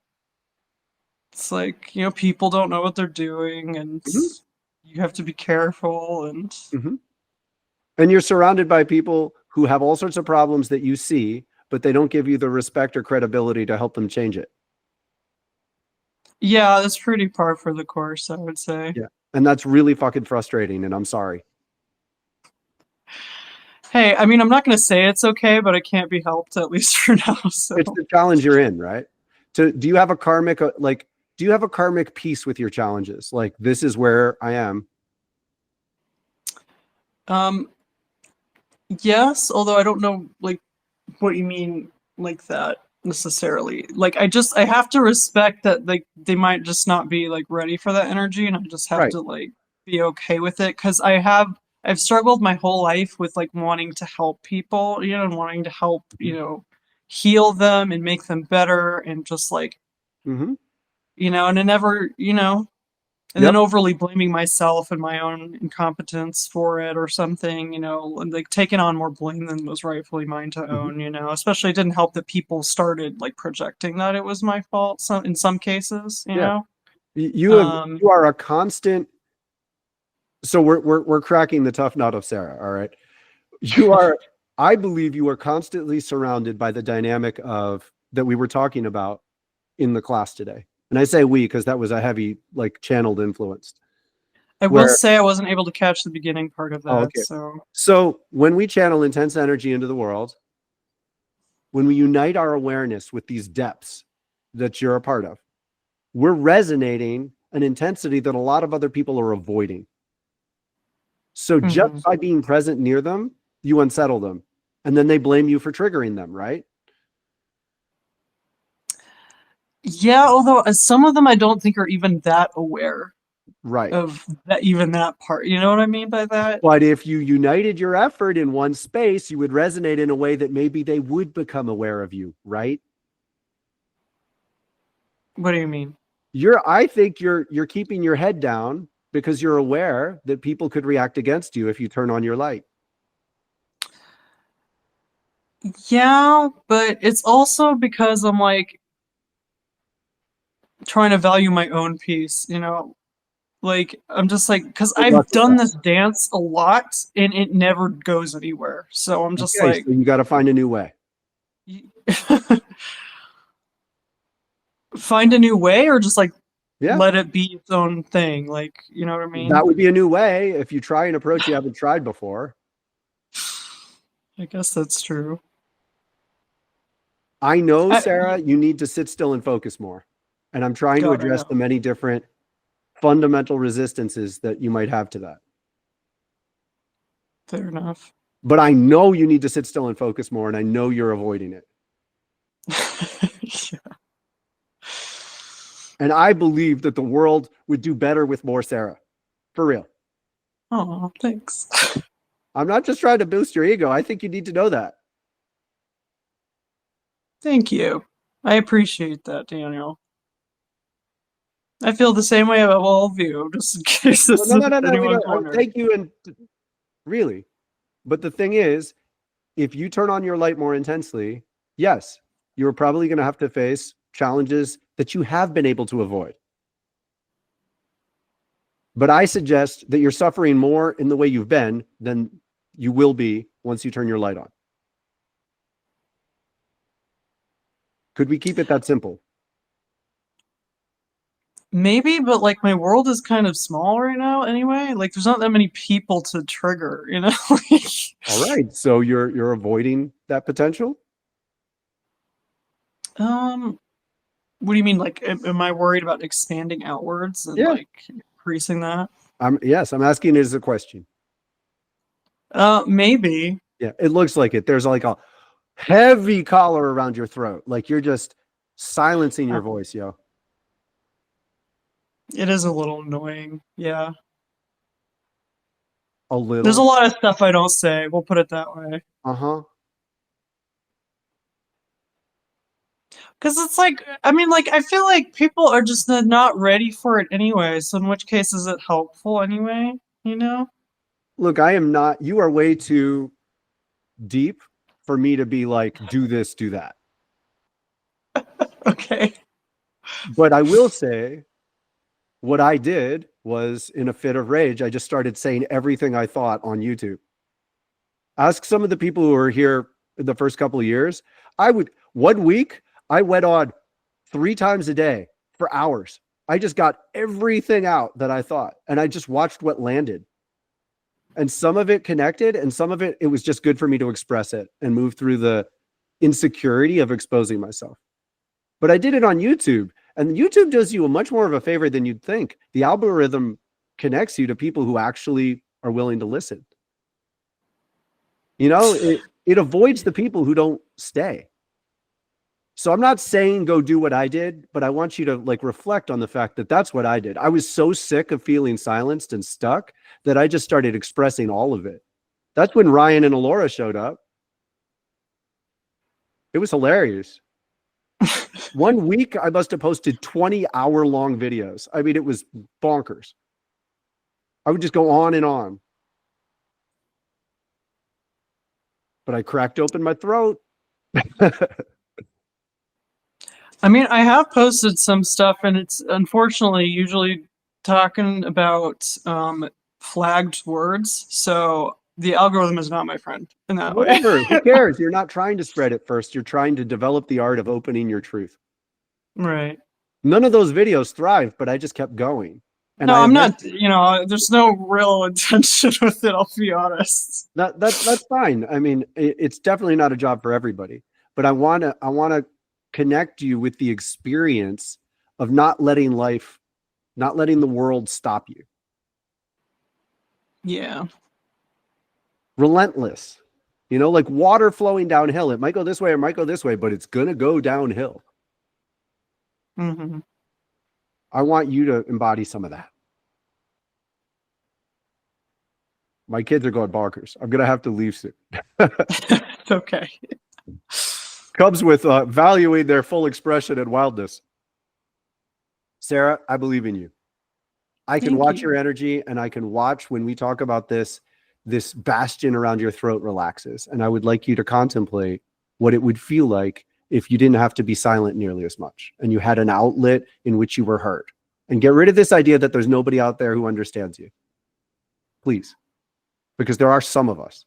Speaker 8: it's like, you know, people don't know what they're doing and
Speaker 1: Mhm.
Speaker 8: you have to be careful and
Speaker 1: Mhm. And you're surrounded by people who have all sorts of problems that you see, but they don't give you the respect or credibility to help them change it.
Speaker 8: yeah, that's pretty par for the course, I would say.
Speaker 1: Yeah. And that's really fucking frustrating. And I'm sorry.
Speaker 8: Hey, I mean, I'm not going to say it's okay, but it can't be helped at least for now. So,
Speaker 1: It's the challenge you're in, right? So do you have a karmic, do you have a karmic piece with your challenges? Like, this is where I am.
Speaker 8: um, yes, although I don't know like what you mean like that necessarily. Like I have to respect that like they might just not be like ready for that energy and I just have
Speaker 1: Right.
Speaker 8: to like be okay with it cuz I've struggled my whole life with like wanting to help people, you know, and wanting to help, you know, heal them and make them better and just like,
Speaker 1: Mm-hmm.
Speaker 8: you know, and it never, you know, and then
Speaker 1: Yep.
Speaker 8: overly blaming myself and my own incompetence for it or something, you know, and like taking on more blame than was rightfully mine to
Speaker 1: Mm-hmm.
Speaker 8: own, you know. Especially it didn't help that people started like projecting that it was my fault some in some cases, you
Speaker 1: Yeah.
Speaker 8: know.
Speaker 1: You are a constant. So we're cracking the tough nut of Sarah. All right. You are, I believe you are constantly surrounded by the dynamic of that we were talking about in the class today. And I say we because that was a heavy, like, channeled influence.
Speaker 8: I will
Speaker 1: Where,
Speaker 8: say I wasn't able to catch the beginning part of
Speaker 1: oh,
Speaker 8: that,
Speaker 1: okay.
Speaker 8: so
Speaker 1: So when we channel intense energy into the world, when we unite our awareness with these depths that you're a part of, we're resonating an intensity that a lot of other people are avoiding. So just
Speaker 8: mhm.
Speaker 1: by being present near them, you unsettle them. And then they blame you for triggering them, right?
Speaker 8: Yeah, although some of them I don't think are even that aware
Speaker 1: Right.
Speaker 8: of that even that part. You know what I mean by that?
Speaker 1: But if you united your effort in one space, you would resonate in a way that maybe they would become aware of you, right?
Speaker 8: What do you mean?
Speaker 1: I think you're keeping your head down because you're aware that people could react against you if you turn on your light.
Speaker 8: Yeah, but it's also because I'm like trying to value my own peace, you know. Like, I'm just like, because
Speaker 1: Good
Speaker 8: I've
Speaker 1: luck with
Speaker 8: done
Speaker 1: that.
Speaker 8: this dance a lot and it never goes anywhere. So I'm just
Speaker 1: Okay,
Speaker 8: like,
Speaker 1: so you got to find a new way.
Speaker 8: find a new way, or just like
Speaker 1: Yeah,
Speaker 8: let it be its own thing. Like, you know what I mean?
Speaker 1: that would be a new way if you try an approach you haven't tried before.
Speaker 8: I guess that's true.
Speaker 1: I know,
Speaker 8: I,
Speaker 1: Sarah, you need to sit still and focus more. And I'm trying to
Speaker 8: God, I
Speaker 1: address
Speaker 8: know.
Speaker 1: the many different fundamental resistances that you might have to that.
Speaker 8: Fair enough.
Speaker 1: But I know you need to sit still and focus more, and I know you're avoiding it.
Speaker 8: Yeah.
Speaker 1: And I believe that the world would do better with more Sarah. For real.
Speaker 8: Oh, thanks.
Speaker 1: I'm not just trying to boost your ego. I think you need to know that.
Speaker 8: Thank you. I appreciate that, Daniel. I feel the same way about all of you, just in case this
Speaker 1: Well, no. We
Speaker 8: anyone's
Speaker 1: don't.
Speaker 8: wondering.
Speaker 1: Thank you, and really. But the thing is, if you turn on your light more intensely, yes, you're probably going to have to face challenges that you have been able to avoid. But I suggest that you're suffering more in the way you've been than you will be once you turn your light on. Could we keep it that simple?
Speaker 8: Maybe, but like my world is kind of small right now anyway. Like there's not that many people to trigger, you know? Like,
Speaker 1: All right. So you're avoiding that potential?
Speaker 8: what do you mean? Like, am I worried about expanding outwards and
Speaker 1: Yeah.
Speaker 8: like increasing that?
Speaker 1: Yes, I'm asking it as a question.
Speaker 8: Maybe.
Speaker 1: Yeah, it looks like it. There's like a heavy collar around your throat. Like you're just silencing your voice, yo.
Speaker 8: It is a little annoying. Yeah.
Speaker 1: A little.
Speaker 8: There's a lot of stuff I don't say. We'll put it that way.
Speaker 1: Uh-huh.
Speaker 8: Because it's like, I mean, like, I feel like people are just not ready for it anyway. So in which case is it helpful anyway? You know?
Speaker 1: Look, I am not, you are way too deep for me to be like, do this, do that.
Speaker 8: Okay.
Speaker 1: But I will say, what I did was in a fit of rage, I just started saying everything I thought on YouTube. Ask some of the people who were here in the first couple of years. One week, I went on 3 times a day for hours. I just got everything out that I thought, and I just watched what landed. And some of it connected, and some of it was just good for me to express it and move through the insecurity of exposing myself. But I did it on YouTube, and YouTube does you a much more of a favor than you'd think. The algorithm connects you to people who actually are willing to listen. You know, it avoids the people who don't stay. So I'm not saying go do what I did, but I want you to like reflect on the fact that that's what I did. I was so sick of feeling silenced and stuck that I just started expressing all of it. That's when Ryan and Alora showed up. It was hilarious. 1 week, I must have posted 20-hour-long videos. I mean, it was bonkers. I would just go on and on. But I cracked open my throat.
Speaker 8: I mean, I have posted some stuff, and it's unfortunately usually talking about flagged words. So the algorithm is not my friend in that way.
Speaker 1: Whatever. Who cares? You're not trying to spread it first. You're trying to develop the art of opening your truth.
Speaker 8: Right.
Speaker 1: None of those videos thrived, but I just kept going. And
Speaker 8: No, I'm not, you know, there's no real intention with it, I'll be honest.
Speaker 1: That's fine. I mean, it's definitely not a job for everybody, but I want to connect you with the experience of not letting the world stop you.
Speaker 8: Yeah.
Speaker 1: Relentless. You know, like water flowing downhill. It might go this way or it might go this way, but it's going to go downhill.
Speaker 8: Mm-hmm.
Speaker 1: I want you to embody some of that. My kids are going bonkers. I'm going to have to leave soon.
Speaker 8: It's okay.
Speaker 1: Comes with valuing their full expression and wildness. Sarah, I believe in you. I can watch your energy, and I can watch when we talk about this bastion around your throat relaxes. And I would like you to contemplate what it would feel like if you didn't have to be silent nearly as much and you had an outlet in which you were heard And get rid of this idea that there's nobody out there who understands you. Please. Because there are some of us.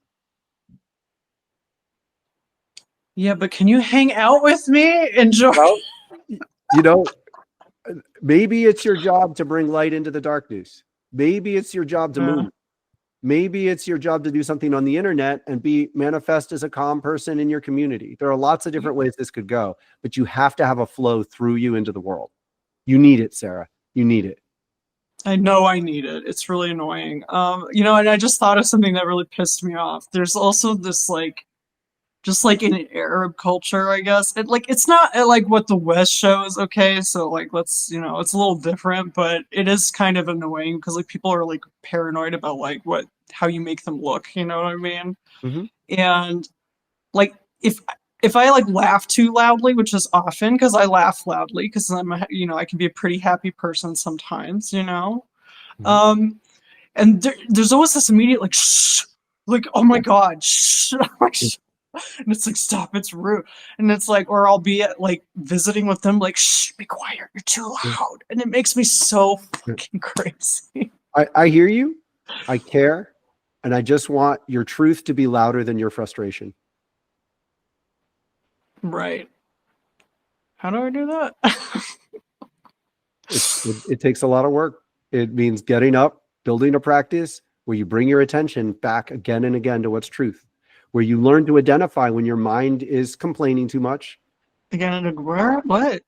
Speaker 8: Yeah, but can you hang out with me? Enjoy.
Speaker 1: Well, you know, maybe it's your job to bring light into the darkness. Maybe it's your job to move. Maybe it's your job to do something on the internet and be manifest as a calm person in your community. There are lots of different ways this could go, but you have to have a flow through you into the world. You need it, Sarah. You need it.
Speaker 8: I know I need it. It's really annoying. You know, and I just thought of something that really pissed me off. There's also this like, just like in Arab culture, I guess. It's not like what the West shows, okay? So like let's, you know, it's a little different, but it is kind of annoying because like people are like paranoid about like how you make them look, you know what I mean?
Speaker 1: Mhm.
Speaker 8: And like if I like laugh too loudly, which is often because I laugh loudly because you know, I can be a pretty happy person sometimes, you know?
Speaker 1: Mhm.
Speaker 8: And there's always this immediate like shh, like oh my god, shh. And it's like, stop, it's rude. And it's like, or I'll be at like visiting with them, like, shh, be quiet, you're too loud. And it makes me so fucking crazy.
Speaker 1: I hear you. I care. And I just want your truth to be louder than your frustration.
Speaker 8: Right. How do I do that?
Speaker 1: It takes a lot of work. It means getting up, building a practice where you bring your attention back again and again to what's truth, where you learn to identify when your mind is complaining too much.
Speaker 8: Again, where? What?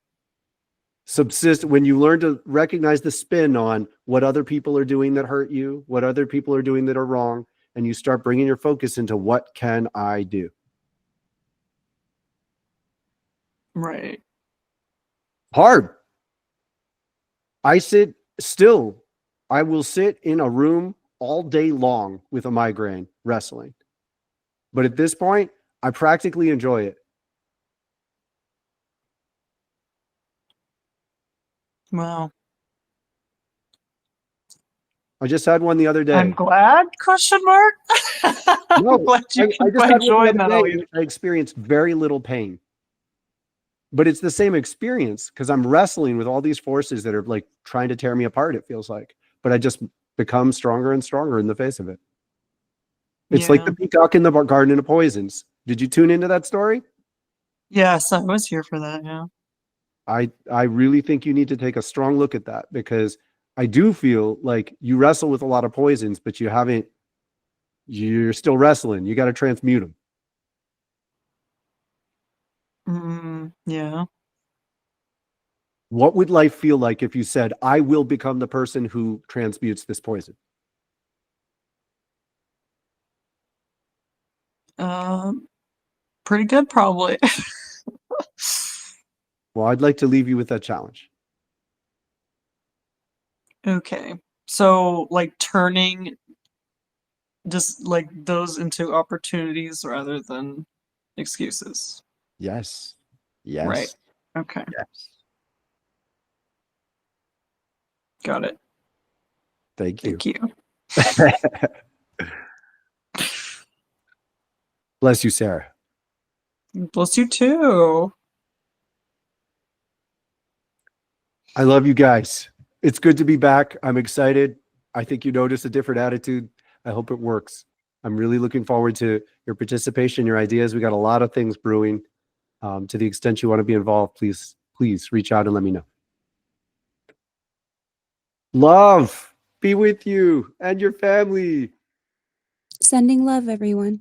Speaker 1: Subsist when you learn to recognize the spin on what other people are doing that hurt you, what other people are doing that are wrong, and you start bringing your focus into what can I do?
Speaker 8: Right.
Speaker 1: Hard. I will sit in a room all day long with a migraine wrestling. But at this point, I practically enjoy it.
Speaker 8: Wow.
Speaker 1: I just had one the other day.
Speaker 8: I'm glad, question mark? I'm
Speaker 1: No,
Speaker 8: glad you
Speaker 1: I
Speaker 8: can
Speaker 1: just
Speaker 8: find
Speaker 1: had one
Speaker 8: joy
Speaker 1: the
Speaker 8: in that.
Speaker 1: other
Speaker 8: At
Speaker 1: day.
Speaker 8: least.
Speaker 1: I experienced very little pain. But it's the same experience because I'm wrestling with all these forces that are like trying to tear me apart, it feels like. But I just become stronger and stronger in the face of it. It's like the peacock in the garden of poisons. Did you tune into that story?
Speaker 8: Yes, I was here for that, yeah.
Speaker 1: I really think you need to take a strong look at that because I do feel like you wrestle with a lot of poisons, but you're still wrestling. You got to transmute them.
Speaker 8: Yeah.
Speaker 1: What would life feel like if you said, I will become the person who transmutes this poison?
Speaker 8: Pretty good, probably.
Speaker 1: Well, I'd like to leave you with that challenge.
Speaker 8: Okay. So, like, turning just like those into opportunities rather than excuses.
Speaker 1: Yes. Yes.
Speaker 8: Right. Okay.
Speaker 1: Yes.
Speaker 8: Got it.
Speaker 1: Thank you.
Speaker 8: Thank you.
Speaker 1: Bless you, Sarah.
Speaker 8: Bless you too.
Speaker 1: I love you guys. It's good to be back. I'm excited. I think you notice a different attitude. I hope it works. I'm really looking forward to your participation, your ideas. We got a lot of things brewing. To the extent you want to be involved, please reach out and let me know. Love be with you and your family.
Speaker 9: Sending love, everyone.